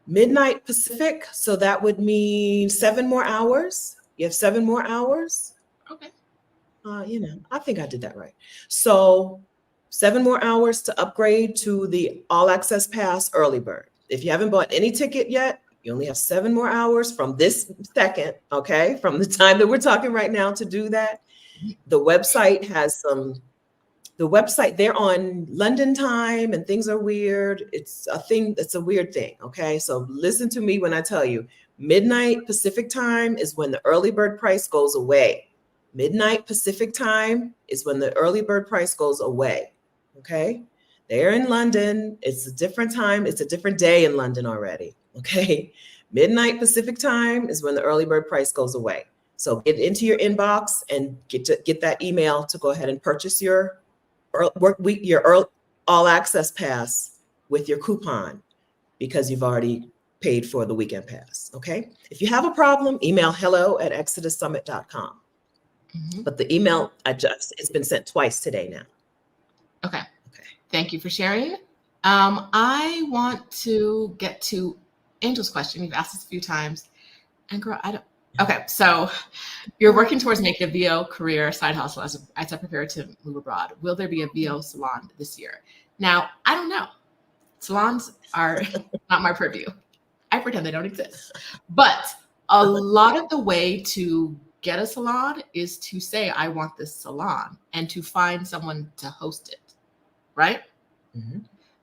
midnight Pacific. So that would mean 7 more hours. You have 7 more hours. Okay. I think I did that right. So 7 more hours to upgrade to the all access pass early bird. If you haven't bought any ticket yet, you only have 7 more hours from this second, okay? From the time that we're talking right now to do that. The website has they're on London time and things are weird. It's a weird thing, okay? So listen to me when I tell you, midnight Pacific time is when the early bird price goes away. Midnight Pacific time is when the early bird price goes away, okay? They're in London. It's a different time. It's a different day in London already, okay? Midnight Pacific time is when the early bird price goes away. So get into your inbox and get that email to go ahead and purchase your all access pass with your coupon because you've already paid for the weekend pass, okay? If you have a problem, email hello@exodussummit.com. Mm-hmm. But the email, it's been sent twice today now. Okay. Thank you for sharing. I want to get to Angel's question. You've asked this a few times. And girl, okay, so you're working towards making a VO career side hustle as I prepare to move abroad. Will there be a VO salon this year? Now, I don't know. Salons are not my purview. I pretend they don't exist. But a lot of the way to get a salon is to say, I want this salon and to find someone to host it, right? Mm-hmm.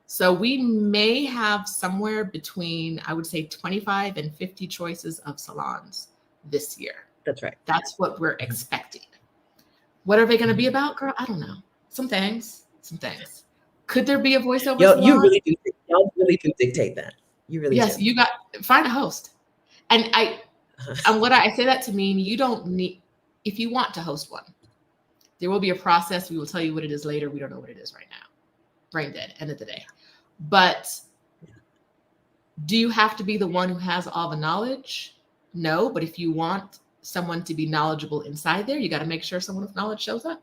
So we may have somewhere between, I would say 25 and 50 choices of salons this year. That's right. That's what we're expecting. What are they going to be about, girl? I don't know. Some things. Could there be a voiceover salon? Y'all really do dictate that. You really yes, do. You got find a host. And I say that to mean you don't need, if you want to host one, there will be a process. We will tell you what it is later. We don't know what it is right now. Brain dead, end of the day. But do you have to be the one who has all the knowledge? No, but if you want someone to be knowledgeable inside there, you got to make sure someone with knowledge shows up.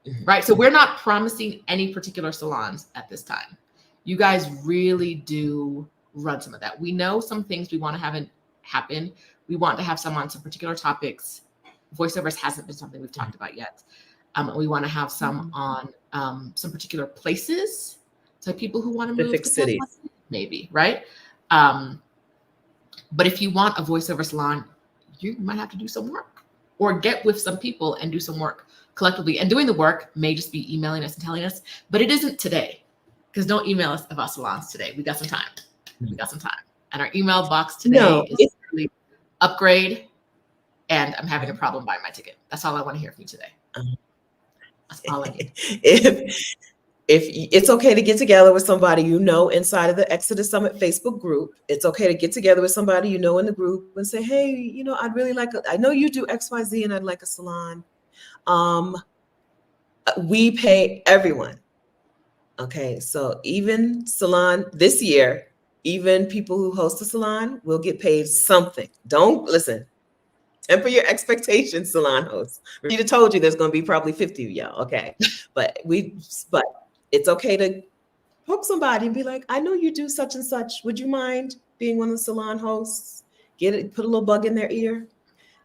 Mm-hmm. Right? So we're not promising any particular salons at this time. You guys really do run some of that. We know some things we want to have happen. We want to have some on some particular topics. Voiceovers hasn't been something we've talked about yet. We want to have some on some particular places. So people who want to move to cities, maybe, right? But if you want a voiceover salon, you might have to do some work or get with some people and do some work collectively. And doing the work may just be emailing us and telling us, but it isn't today. Because don't email us about salons today. We got some time. And our email box today is really upgrade. And I'm having a problem buying my ticket. That's all I want to hear from you today. That's all I need. If it's okay to get together with somebody you know inside of the ExodUS Summit Facebook group, it's okay to get together with somebody you know in the group and say, hey, I'd really like, I know you do XYZ and I'd like a salon. We pay everyone. Okay, so even salon this year, even people who host a salon will get paid something. Don't listen. Temper your expectations, salon hosts. Rita told you there's going to be probably 50 of y'all. Okay, but it's okay to poke somebody and be like, I know you do such and such. Would you mind being one of the salon hosts? Put a little bug in their ear,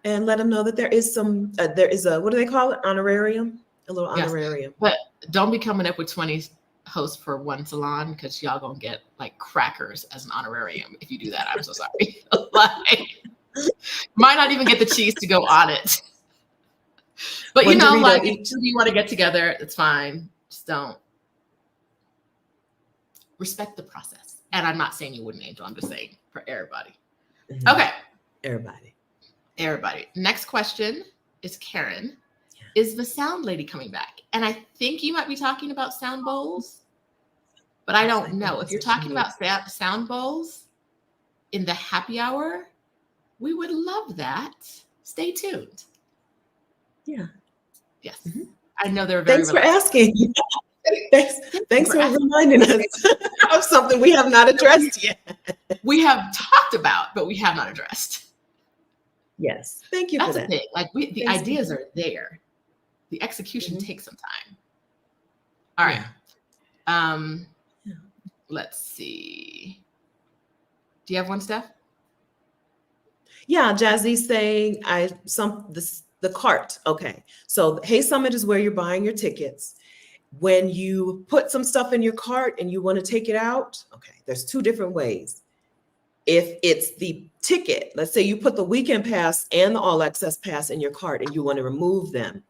and let them know that there is what do they call it? Honorarium. A little honorarium. But don't be coming up with 20 host for one salon because y'all gonna get like crackers as an honorarium if you do that. I'm so sorry. Like, might not even get the cheese to go on it. But One you know, Dorito like each. if you want to get together, it's fine. Just don't respect the process. And I'm not saying you wouldn't, Angel. I'm just saying for everybody. Mm-hmm. Okay. Everybody. Next question is Karen. Yeah. Is the sound lady coming back? And I think you might be talking about sound bowls, but I don't know. If you're talking about sound bowls in the happy hour, we would love that. Stay tuned. Yeah. Yes. Mm-hmm. I know they're very Thanks for asking. Thanks for reminding us of something we have not addressed yet. We have talked about, but we have not addressed. Yes. Thank you That's for that. The thing. Like the ideas are there. The execution takes some time. All right. Yeah. Let's see. Do you have one, Steph? Yeah, Jazzy's saying the cart. Okay. So Hey Summit is where you're buying your tickets. When you put some stuff in your cart and you want to take it out, okay, there's two different ways. If it's the ticket, let's say you put the weekend pass and the all access pass in your cart and you want to remove them,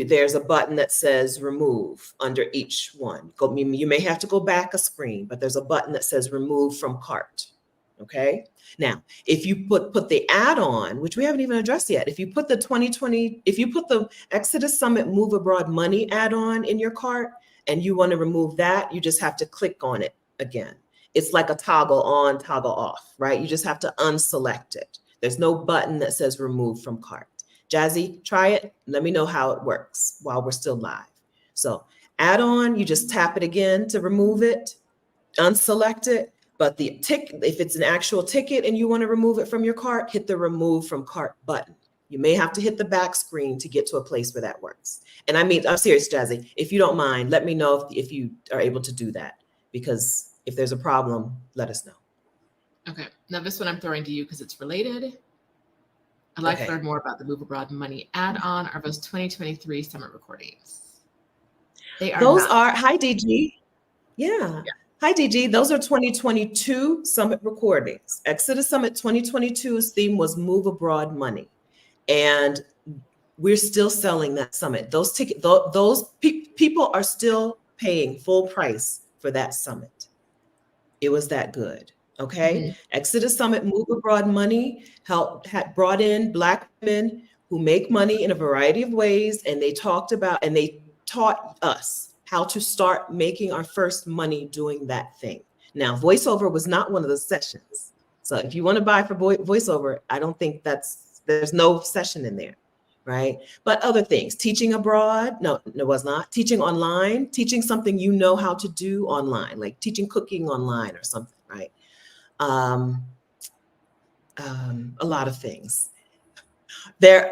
there's a button that says remove under each one. You may have to go back a screen, but there's a button that says remove from cart. Okay. Now, if you put the add-on, which we haven't even addressed yet, if you put the Exodus Summit Move Abroad Money add-on in your cart and you want to remove that, you just have to click on it again. It's like a toggle on, toggle off, right? You just have to unselect it. There's no button that says remove from cart. Jazzy, try it. Let me know how it works while we're still live. So add-on, you just tap it again to remove it, unselect it. But the ticket, if it's an actual ticket and you want to remove it from your cart, hit the remove from cart button. You may have to hit the back screen to get to a place where that works. And I mean, I'm serious, Jazzy. If you don't mind, let me know if you are able to do that, because if there's a problem, let us know. Okay. Now this one I'm throwing to you because it's related. I'd like to learn more about the Move Abroad Money add-on. Are those 2023 summit recordings? They are. Hi, DG. Yeah. Hi, DG. Those are 2022 summit recordings. Exodus Summit 2022's theme was Move Abroad Money. And we're still selling that summit. Those tickets, people are still paying full price for that summit. It was that good. Okay. Mm-hmm. Exodus Summit Move Abroad Money had brought in Black women who make money in a variety of ways. And they taught us how to start making our first money doing that thing. Now, voiceover was not one of the sessions. So if you want to buy for voiceover, I don't think there's no session in there, right? But other things, teaching abroad, no, it was not. Teaching online, teaching something you know how to do online, like teaching cooking online or something, right? A lot of things.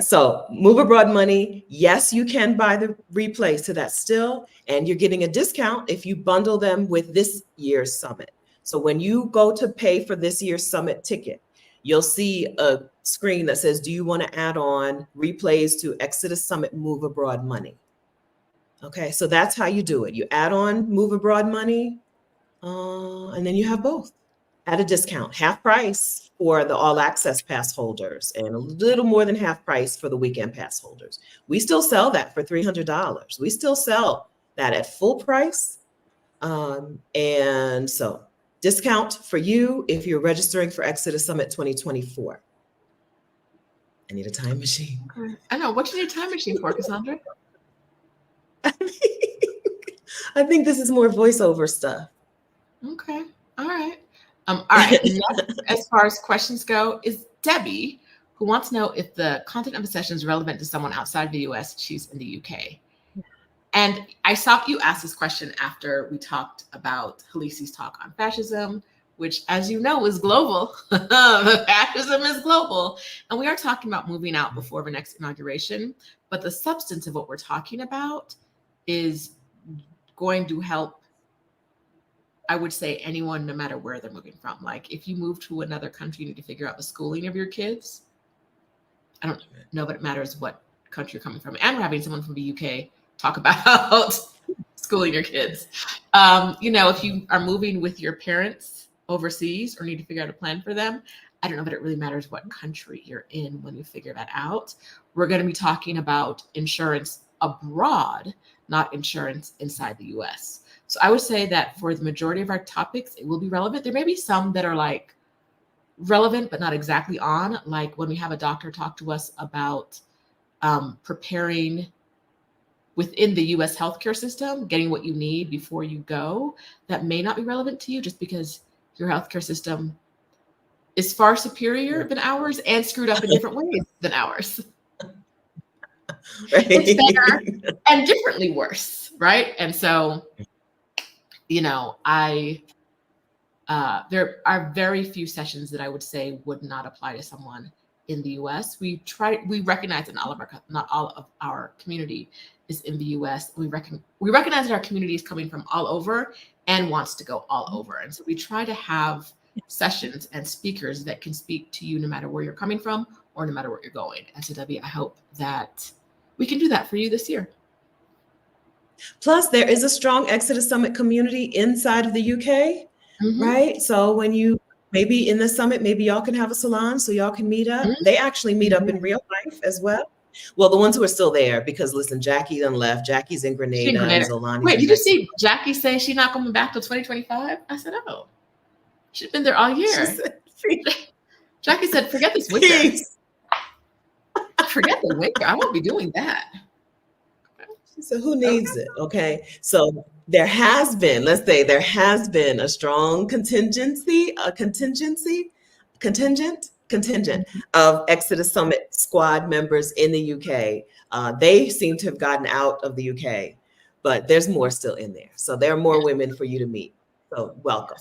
So Move Abroad Money, yes, you can buy the replays to that still, and you're getting a discount if you bundle them with this year's summit. So when you go to pay for this year's summit ticket, you'll see a screen that says, do you want to add on replays to Exodus Summit Move Abroad Money? Okay, so that's how you do it. You add on Move Abroad Money, and then you have both at a discount, half price for the all access pass holders and a little more than half price for the weekend pass holders. We still sell that for $300. We still sell that at full price. And so discount for you if you're registering for Exodus Summit 2024. I need a time machine. I know. What do you need a time machine for, Cassandra? I think this is more voiceover stuff. Okay. All right. All right. Next, as far as questions go, is Debbie, who wants to know if the content of the session is relevant to someone outside of the US. She's in the UK. And I saw you ask this question after we talked about Halisi's talk on fascism, which, as you know, is global. Fascism is global. And we are talking about moving out before the next inauguration. But the substance of what we're talking about is going to help, I would say, anyone, no matter where they're moving from. Like if you move to another country, you need to figure out the schooling of your kids. I don't know, but it matters what country you're coming from. And we're having someone from the UK talk about schooling your kids. If you are moving with your parents overseas or need to figure out a plan for them, I don't know that it really matters what country you're in when you figure that out. We're going to be talking about insurance abroad, not insurance inside the US. So I would say that for the majority of our topics, it will be relevant. There may be some that are like relevant, but not exactly on, like when we have a doctor talk to us about preparing within the US healthcare system, getting what you need before you go. That may not be relevant to you just because your healthcare system is far superior than ours and screwed up in different ways than ours. Right. It's better and differently worse, right? And so, there are very few sessions that I would say would not apply to someone in the US. We recognize that not all of our community is in the US. We recognize that our community is coming from all over and wants to go all over. And so we try to have sessions and speakers that can speak to you no matter where you're coming from or no matter where you're going. And so Debbie, I hope that we can do that for you this year. Plus, there is a strong Exodus Summit community inside of the UK, right? So when you maybe in the summit, maybe y'all can have a salon so y'all can meet up. They actually meet up in real life as well. Well, the ones who are still there, because listen, Jackie done left. Jackie's in Grenada. And Zolani's Wait, did you see Jackie say she's not coming back till 2025? I said, oh, she's been there all year. Jackie said, forget this winter. Forget the winter. I won't be doing that. So who needs it? Okay. So there has been a strong contingent of Exodus Summit squad members in the UK. They seem to have gotten out of the UK, but there's more still in there. So there are more women for you to meet. So welcome.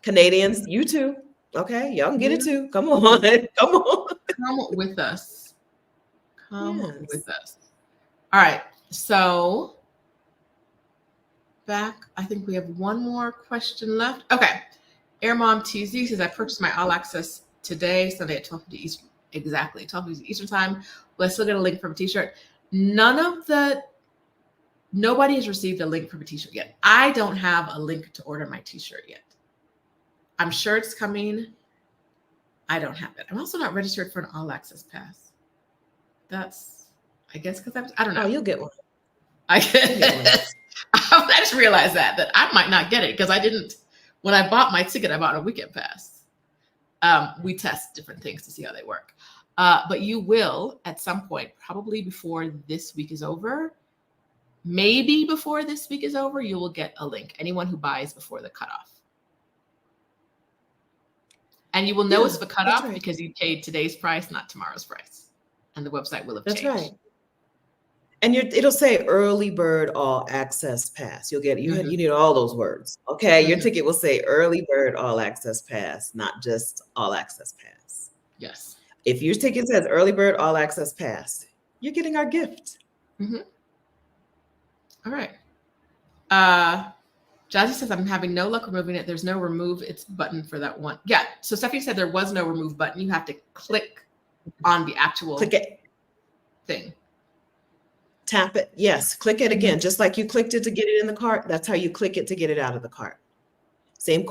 Canadians, you too. Okay. Y'all can get it too. Come on. Come with us. Come with us. All right. So back, I think we have one more question left. Okay. Air Mom TZ says, I purchased my all access today, Sunday at 12:50 Eastern. Exactly. 12:50 Eastern time. Will I still get a link from a t-shirt? Nobody has received a link from a t-shirt yet. I don't have a link to order my t-shirt yet. I'm sure it's coming. I don't have it. I'm also not registered for an all access pass. That's, I guess, because I don't know. Oh, you'll get one. I just realized that I might not get it because when I bought my ticket, I bought a weekend pass. We test different things to see how they work. But you will at some point, probably before this week is over, maybe before this week is over, you will get a link. Anyone who buys before the cutoff. And you will know it's the cutoff because you paid today's price, not tomorrow's price. And the website will have changed. That's right. And it'll say early bird all access pass. You'll get you need all those words. Okay. Your ticket will say early bird all access pass, not just all access pass. Yes. If your ticket says early bird all access pass, you're getting our gift. All right. Jazzy says, I'm having no luck removing it. There's no remove it's button for that one. Yeah. So Stephanie said there was no remove button. You have to click on the actual thing. Tap it. Yes. Click it again. Just like you clicked it to get it in the cart. That's how you click it to get it out of the cart. Same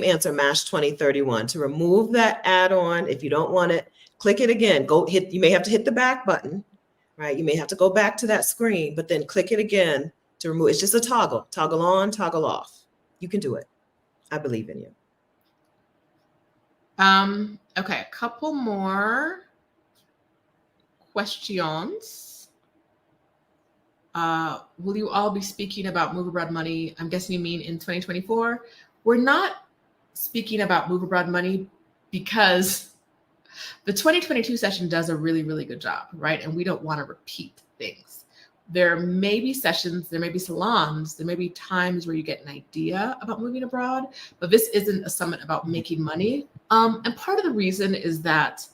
answer, MASH 2031. To remove that add-on, if you don't want it, click it again. You may have to hit the back button, right? You may have to go back to that screen, but then click it again to remove. It's just a toggle on, toggle off. You can do it. I believe in you. Okay. A couple more questions. Will you all be speaking about Move Abroad Money? I'm guessing you mean in 2024. We're not speaking about Move Abroad Money because the 2022 session does a really, really good job, right? And we don't want to repeat things. There may be sessions, there may be salons, there may be times where you get an idea about moving abroad, but this isn't a summit about making money. And part of the reason is that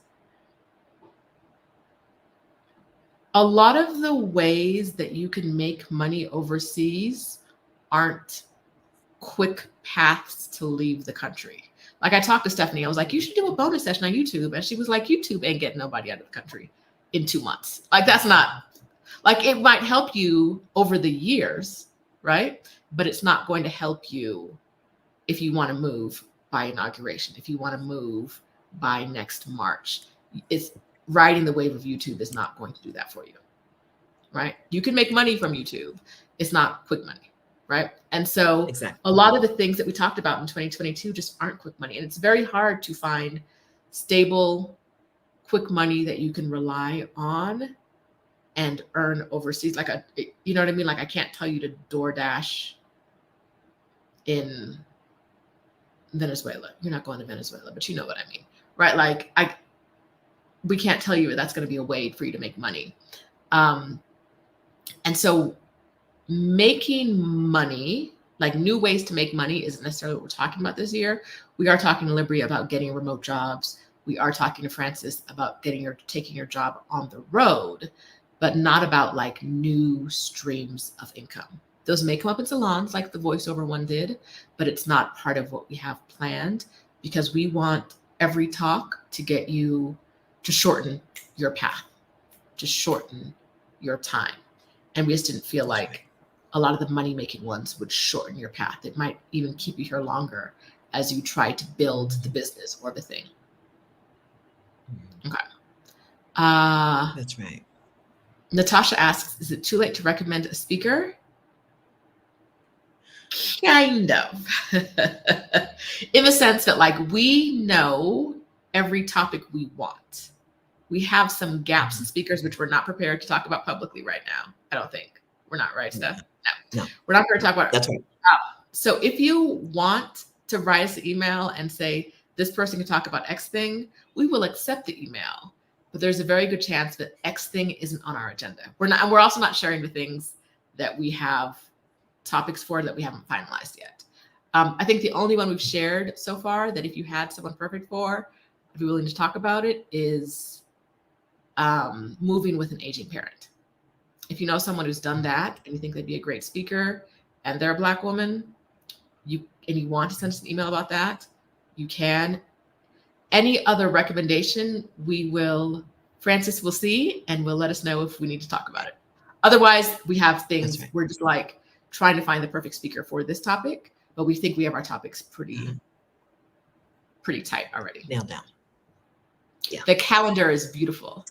a lot of the ways that you can make money overseas aren't quick paths to leave the country. Like I talked to Stephanie, I was like, you should do a bonus session on YouTube. And she was like, YouTube ain't getting nobody out of the country in 2 months. Like that's not, like it might help you over the years, right? But it's not going to help you if you want to move by inauguration, if you want to move by next March. It's riding the wave of YouTube is not going to do that for you, right? You can make money from YouTube. It's not quick money, right? And so Exactly. a lot of the things that we talked about in 2022 just aren't quick money. And it's very hard to find stable, quick money that you can rely on and earn overseas. Like, you know what I mean? Like, I can't tell you to DoorDash in Venezuela. You're not going to Venezuela, but you know what I mean, right? Like, we can't tell you that's going to be a way for you to make money. And so making money, like new ways to make money, isn't necessarily what we're talking about this year. We are talking to Libri about getting remote jobs. We are talking to Francis about taking your job on the road, but not about like new streams of income. Those may come up in salons like the voiceover one did, but it's not part of what we have planned, because we want every talk to get you to shorten your path, to shorten your time. And we just didn't feel like a lot of the money-making ones would shorten your path. It might even keep you here longer as you try to build the business or the thing. Okay. That's right. Natasha asks, is it too late to recommend a speaker? Kind of. In the sense that, like, we know every topic we want. We have some gaps in speakers which we're not prepared to talk about publicly right now. I don't think. We're not, right, Steph? No. We're not prepared to talk about it. That's right. So if you want to write us an email and say, this person can talk about X thing, we will accept the email. But there's a very good chance that X thing isn't on our agenda. We're also not sharing the things that we have topics for that we haven't finalized yet. I think the only one we've shared so far that if you had someone perfect for, if you're willing to talk about it, is moving with an aging parent. If you know someone who's done that and you think they'd be a great speaker and they're a Black woman, and you want to send us an email about that, you can. Any other recommendation, Francis will see and will let us know if we need to talk about it. Otherwise, we have things, we're just like trying to find the perfect speaker for this topic, but we think we have our topics pretty tight already. Nailed down. Yeah. The calendar is beautiful,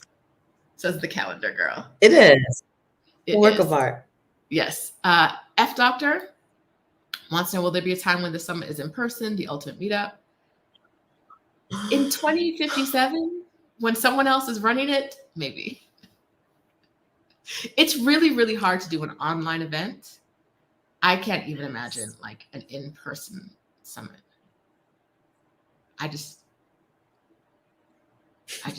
says the calendar girl. It is. A work of art. Yes. F Doctor wants to know, will there be a time when the summit is in person, the ultimate meetup? In 2057, when someone else is running it, maybe. It's really, really hard to do an online event. I can't even imagine like an in-person summit. I just I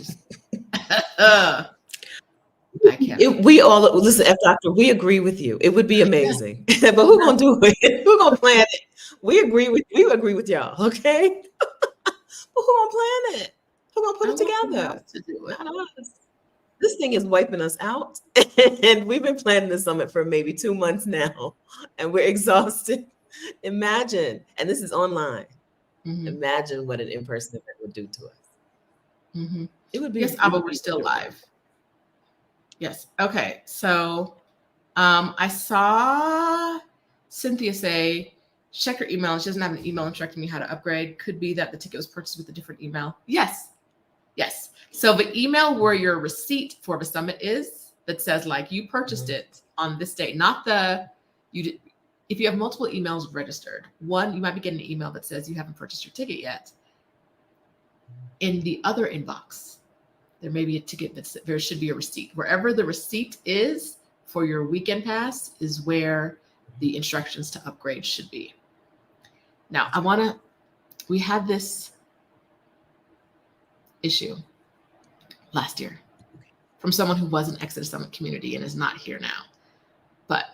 can't. We all listen, F Doctor. We agree with you. It would be amazing, but who's gonna do it? Who's gonna plan it? We agree with y'all, okay? But who gonna plan it? Who gonna put it together? To do it. Not us. This thing is wiping us out, and we've been planning the summit for maybe 2 months now, and we're exhausted. Imagine, and this is online. Mm-hmm. Imagine what an in-person event would do to us. Mm-hmm. It would be. Yes, but we're still live. Yes. Okay. So I saw Cynthia say, check your email. She doesn't have an email instructing me how to upgrade. Could be that the ticket was purchased with a different email. Yes. Yes. So the email where your receipt for the summit is, that says like you purchased it on this date, not if you have multiple emails registered, one, you might be getting an email that says you haven't purchased your ticket yet. In the other inbox, there may be a ticket there should be a receipt. Wherever the receipt is for your weekend pass is where the instructions to upgrade should be. Now, we had this issue last year from someone who was an Exodus Summit community and is not here now. But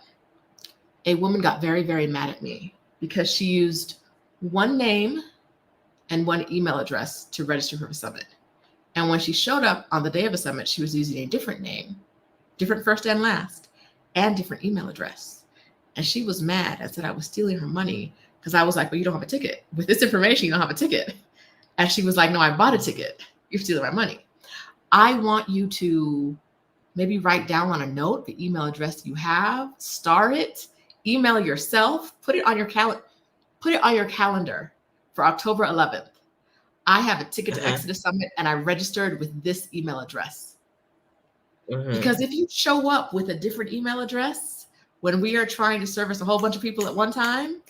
a woman got very, very mad at me because she used one name and one email address to register for the summit. And when she showed up on the day of the summit, she was using a different name, different first and last, and different email address. And she was mad and said I was stealing her money because I was like, well, you don't have a ticket. With this information, you don't have a ticket. And she was like, no, I bought a ticket. You're stealing my money. I want you to maybe write down on a note the email address you have, star it, email yourself, put it on your calendar for October 11th. I have a ticket to Exodus Summit and I registered with this email address. Because if you show up with a different email address when we are trying to service a whole bunch of people at one time,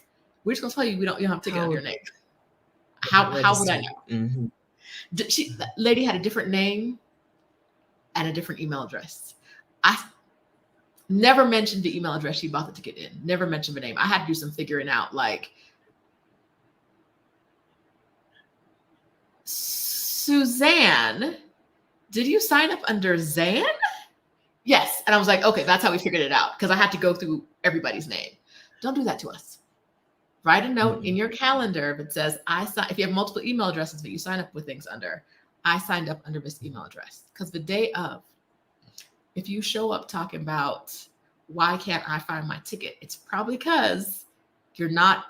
we're just gonna tell you you don't have a ticket on your name. How would I know? That lady had a different name and a different email address. I never mentioned the email address she bought the ticket in. Never mentioned the name. I had to do some figuring out. Like, Suzanne, did you sign up under Zan? Yes. And I was like, okay, that's how we figured it out, because I had to go through everybody's name. Don't do that to us. Write a note in your calendar that says, if you have multiple email addresses that you sign up with things under, I signed up under this email address. Because the day of, if you show up talking about why can't I find my ticket, it's probably because you're not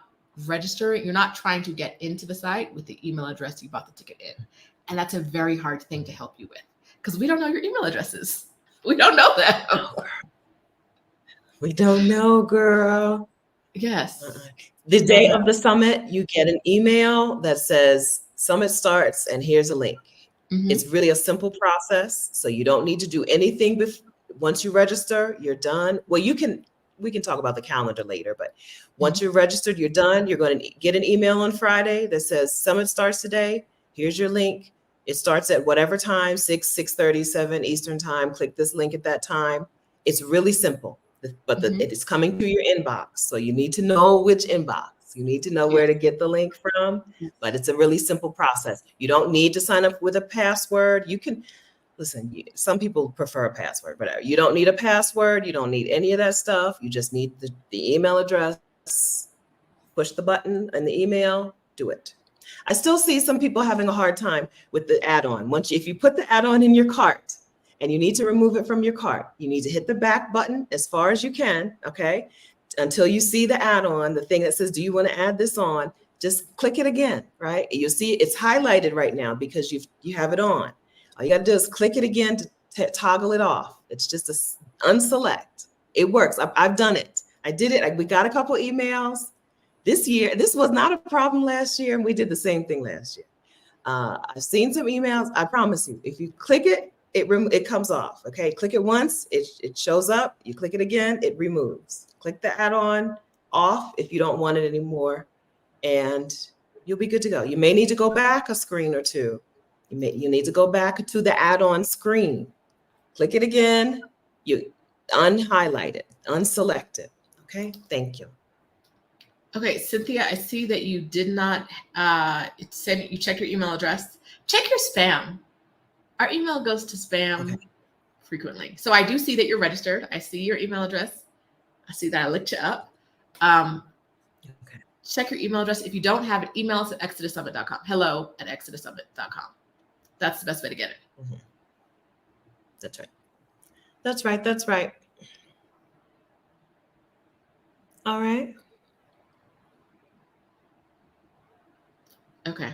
registering, you're not trying to get into the site with the email address you bought the ticket in. And that's a very hard thing to help you with, because we don't know your email addresses. We don't know that. We don't know, girl. Yes. The day of the summit, you get an email that says summit starts and here's a link. It's really a simple process. So you don't need to do anything once you register, you're done. Well, we can talk about the calendar later, but once you're registered, you're done. You're going to get an email on Friday that says summit starts today. Here's your link. It starts at whatever time, 6:30, 7 Eastern time. Click this link at that time. It's really simple, but it is coming through your inbox. So you need to know which inbox. You need to know where to get the link from, but it's a really simple process. You don't need to sign up with a password. You can, listen, some people prefer a password, but you don't need a password. You don't need any of that stuff. You just need the email address. Push the button in the email, do it. I still see some people having a hard time with the add-on. If you put the add-on in your cart and you need to remove it from your cart, you need to hit the back button as far as you can, okay? Until you see the add-on, the thing that says, do you want to add this on? Just click it again, right? You'll see it's highlighted right now because you have it on. All you got to do is click it again to toggle it off. It's just unselect. It works. I've done it. I did it. We got a couple emails this year. This was not a problem last year, and we did the same thing last year. I've seen some emails. I promise you, if you click it, it comes off. Okay, click it once, it shows up. You click it again, it removes. Click the add-on off if you don't want it anymore, and you'll be good to go. You may need to go back a screen or two. You need to go back to the add-on screen. Click it again. You unhighlight it, unselect it. Okay, thank you. Okay, Cynthia, I see that you did not, it said you checked your email address. Check your spam. Our email goes to spam frequently. So I do see that you're registered. I see your email address. I see that I looked you up. Check your email address. If you don't have it, email us at ExodusSummit.com. hello@ExodusSummit.com. That's the best way to get it. That's right. That's right. That's right. All right. Okay.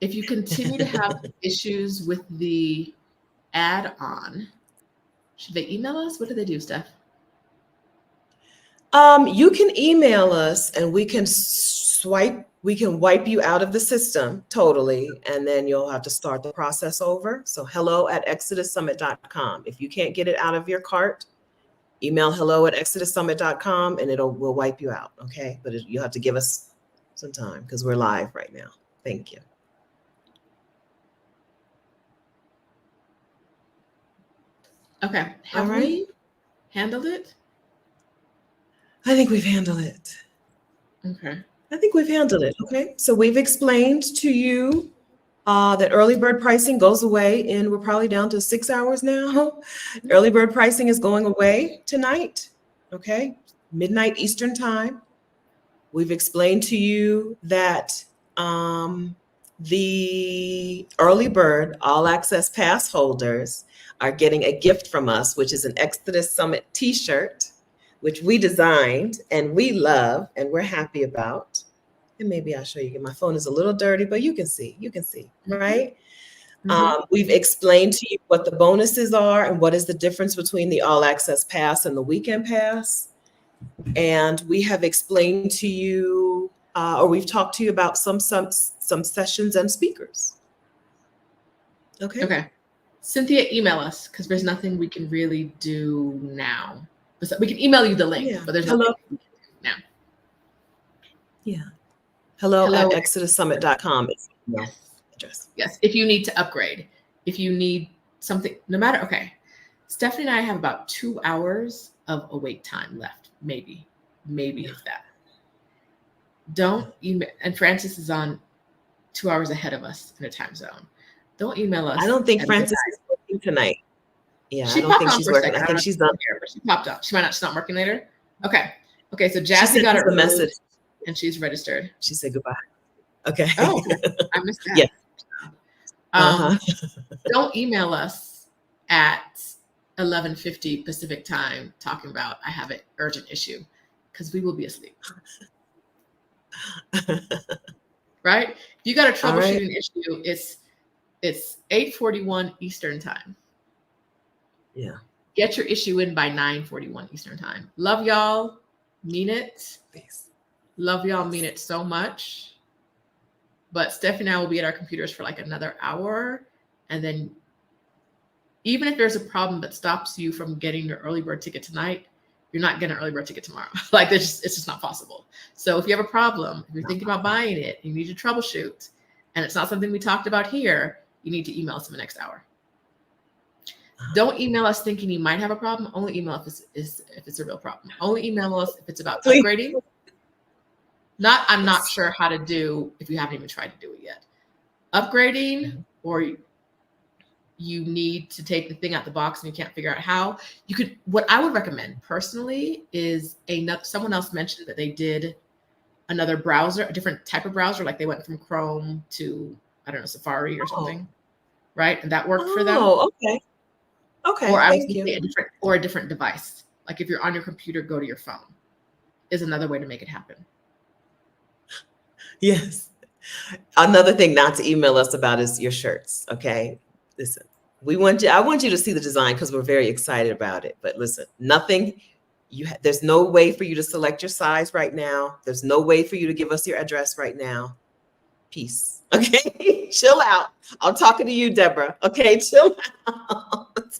If you continue to have issues with the add-on, should they email us? What do they do, Steph? You can email us and we can wipe you out of the system totally, and then you'll have to start the process over. So hello@ExodusSummit.com. If you can't get it out of your cart, email hello@ExodusSummit.com and we'll wipe you out. Okay. But you'll have to give us some time because we're live right now. Thank you. Okay. Have we handled it? I think we've handled it. Okay. I think we've handled it. Okay. So we've explained to you that early bird pricing goes away, and we're probably down to 6 hours now. Early bird pricing is going away tonight. Okay. Midnight Eastern time. We've explained to you that the early bird all access pass holders are getting a gift from us, which is an Exodus Summit t-shirt, which we designed and we love and we're happy about. And maybe I'll show you. My phone is a little dirty, but you can see, right? We've explained to you what the bonuses are and what is the difference between the all access pass and the weekend pass. And we have explained to you, or we've talked to you about some sessions and speakers. Okay. Okay. Cynthia, email us because there's nothing we can really do now. We can email you the link, but there's nothing we can do now. Yeah. Hello@ExodusSummit.com. Yes. Address. Yes. If you need to upgrade, if you need something, no matter. Okay. Stephanie and I have about 2 hours of await time left. Maybe if that. Don't email. And Francis is on 2 hours ahead of us in a time zone. Don't email us. I don't think Francis is working tonight. Yeah, I don't think she's working. I think she's done here, but she popped up. She's not working later. Okay. So Jazzy got her message, and she's registered. She said goodbye. Okay. Oh, I missed that. Yeah. Don't email us at 11:50 Pacific time talking about I have an urgent issue because we will be asleep. Right? If you got a troubleshooting issue, it's 8:41 Eastern time. Yeah. Get your issue in by 9:41 Eastern time. Love y'all. Mean it. Thanks. Love y'all. Mean it so much. But Stephanie and I will be at our computers for like another hour. And then even if there's a problem that stops you from getting your early bird ticket tonight, you're not getting an early bird ticket tomorrow. Like it's just not possible. So if you have a problem, if you're thinking about buying it, you need to troubleshoot, and it's not something we talked about here, you need to email us in the next hour. Don't email us thinking you might have a problem. Only email if it's a real problem. Only email us if it's about upgrading. I'm not sure how to do if you haven't even tried to do it yet. Upgrading, or you need to take the thing out the box and you can't figure out how. What I would recommend personally is someone else mentioned that they did another browser, a different type of browser, like they went from Chrome to, I don't know, Safari or something, right? And that worked for them. Oh, okay. Okay, or I would say a different device. Like if you're on your computer, go to your phone is another way to make it happen. Yes. Another thing not to email us about is your shirts. Okay. Listen, I want you to see the design because we're very excited about it. But listen, there's no way for you to select your size right now. There's no way for you to give us your address right now. Peace. Okay. Chill out. I'm talking to you, Deborah. Okay. Chill out.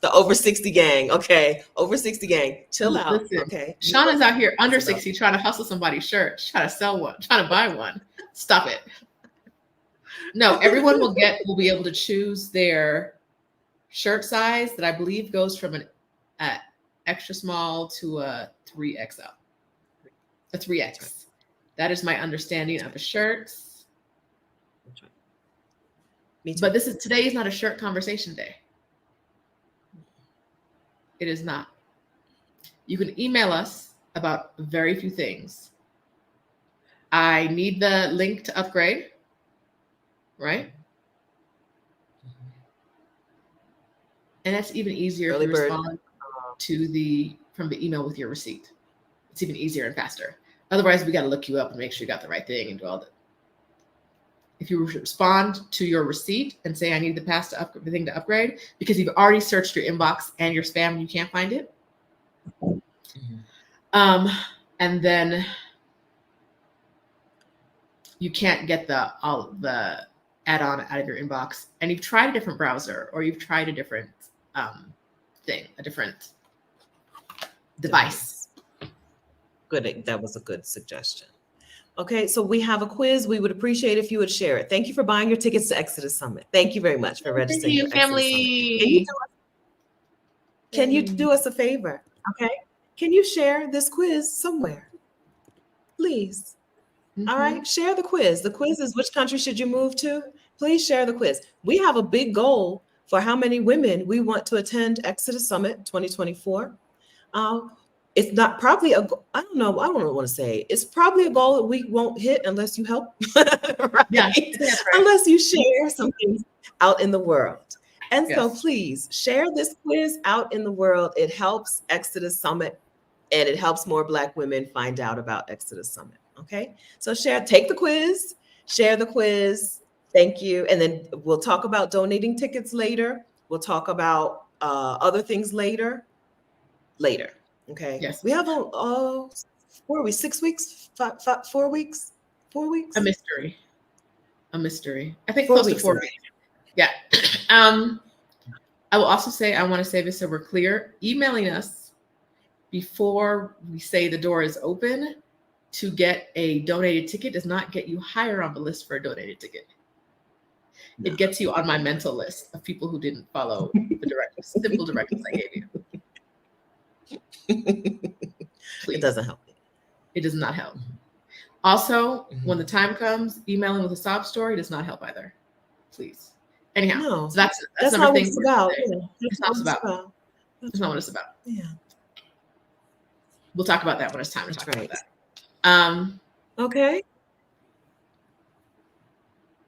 The over 60 gang. Okay. Over 60 gang. Chill out. Listen, okay. Shauna's out here under 60 trying to hustle somebody's shirt. She's trying to sell one, trying to buy one. Stop it. No, everyone will be able to choose their shirt size that I believe goes from an extra small to a 3XL. A 3X. That is my understanding of the shirts. Me too. But today is not a shirt conversation day. It is not. You can email us about very few things. I need the link to upgrade, right? And that's even easier to respond from the email with your receipt. It's even easier and faster. Otherwise, we got to look you up and make sure you got the right thing and do all that. If you respond to your receipt and say, I need the thing to upgrade, because you've already searched your inbox and your spam and you can't find it. Mm-hmm. And then you can't get the add-on out of your inbox, and you've tried a different browser or you've tried a different thing, a different device. Good. That was a good suggestion. Okay, so we have a quiz. We would appreciate if you would share it. Thank you for buying your tickets to Exodus Summit. Thank you very much for registering. Thank you, family. Can you do us a favor? Okay. Can you share this quiz somewhere? Please. Mm-hmm. All right. Share the quiz. The quiz is which country should you move to? Please share the quiz. We have a big goal for how many women we want to attend Exodus Summit 2024. It's not probably I don't know what to say. It's probably a goal that we won't hit unless you help. Right? Yeah, right. Unless you share some things out in the world. And so please share this quiz out in the world. It helps Exodus Summit, and it helps more Black women find out about Exodus Summit. Okay. So take the quiz, share the quiz. Thank you. And then we'll talk about donating tickets later. We'll talk about other things later. Okay. Yes. We have 6 weeks? 4 weeks? 4 weeks? A mystery. A mystery. I think 4 close to weeks. 4 weeks. Yeah. I will also say, I want to say this so we're clear. Emailing us before we say the door is open to get a donated ticket does not get you higher on the list for a donated ticket. No. It gets you on my mental list of people who didn't follow the simple directions I gave you. Please. It doesn't help. It does not help. Also, when the time comes, emailing with a sob story does not help either. Please. Anyhow, No, so that's not what it's about. It's not what it's about. It's not what it's about. Yeah. We'll talk about that when it's time to talk about that. Okay.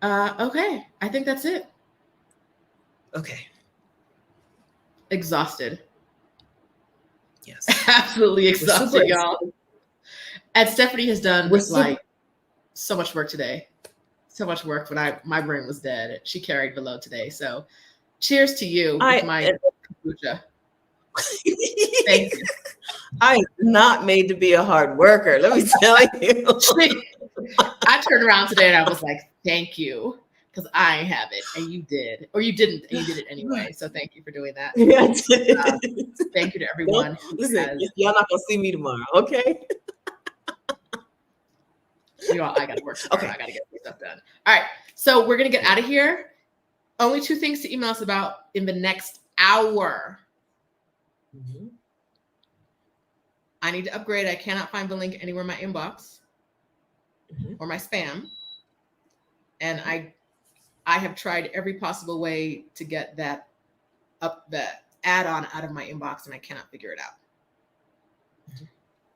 Okay. I think that's it. Okay. Exhausted. Yes. Absolutely exhausted, y'all. And Stephanie has done so much work today. So much work when my brain was dead. She carried the load today. So cheers to you with my kombucha. Thank you. I am not made to be a hard worker. Let me tell you. I turned around today and I was like, thank you. Because I have it and you did. Or you didn't, and you did it anyway. So thank you for doing that. Thank you to everyone. Listen, y'all not going to see me tomorrow, okay? I got to work tomorrow. Okay. I got to get this stuff done. All right. So we're going to get out of here. Only 2 things to email us about in the next hour. Mm-hmm. I need to upgrade. I cannot find the link anywhere in my inbox or my spam. And I have tried every possible way to get that add-on out of my inbox, and I cannot figure it out. Mm-hmm.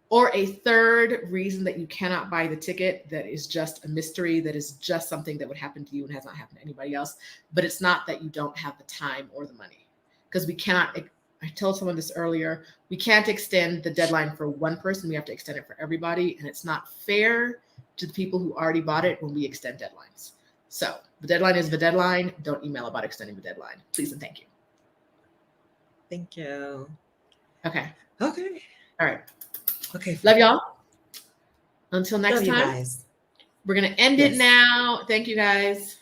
Or a third reason that you cannot buy the ticket that is just a mystery, that is just something that would happen to you and has not happened to anybody else. But it's not that you don't have the time or the money. Because we cannot, I told someone this earlier, we can't extend the deadline for one person. We have to extend it for everybody. And it's not fair to the people who already bought it when we extend deadlines. So the deadline is the deadline. Don't email about extending the deadline. Please and thank you. Thank you. Okay. Okay. All right. Okay. Love y'all. Until next time. Guys. We're going to end it now. Thank you, guys.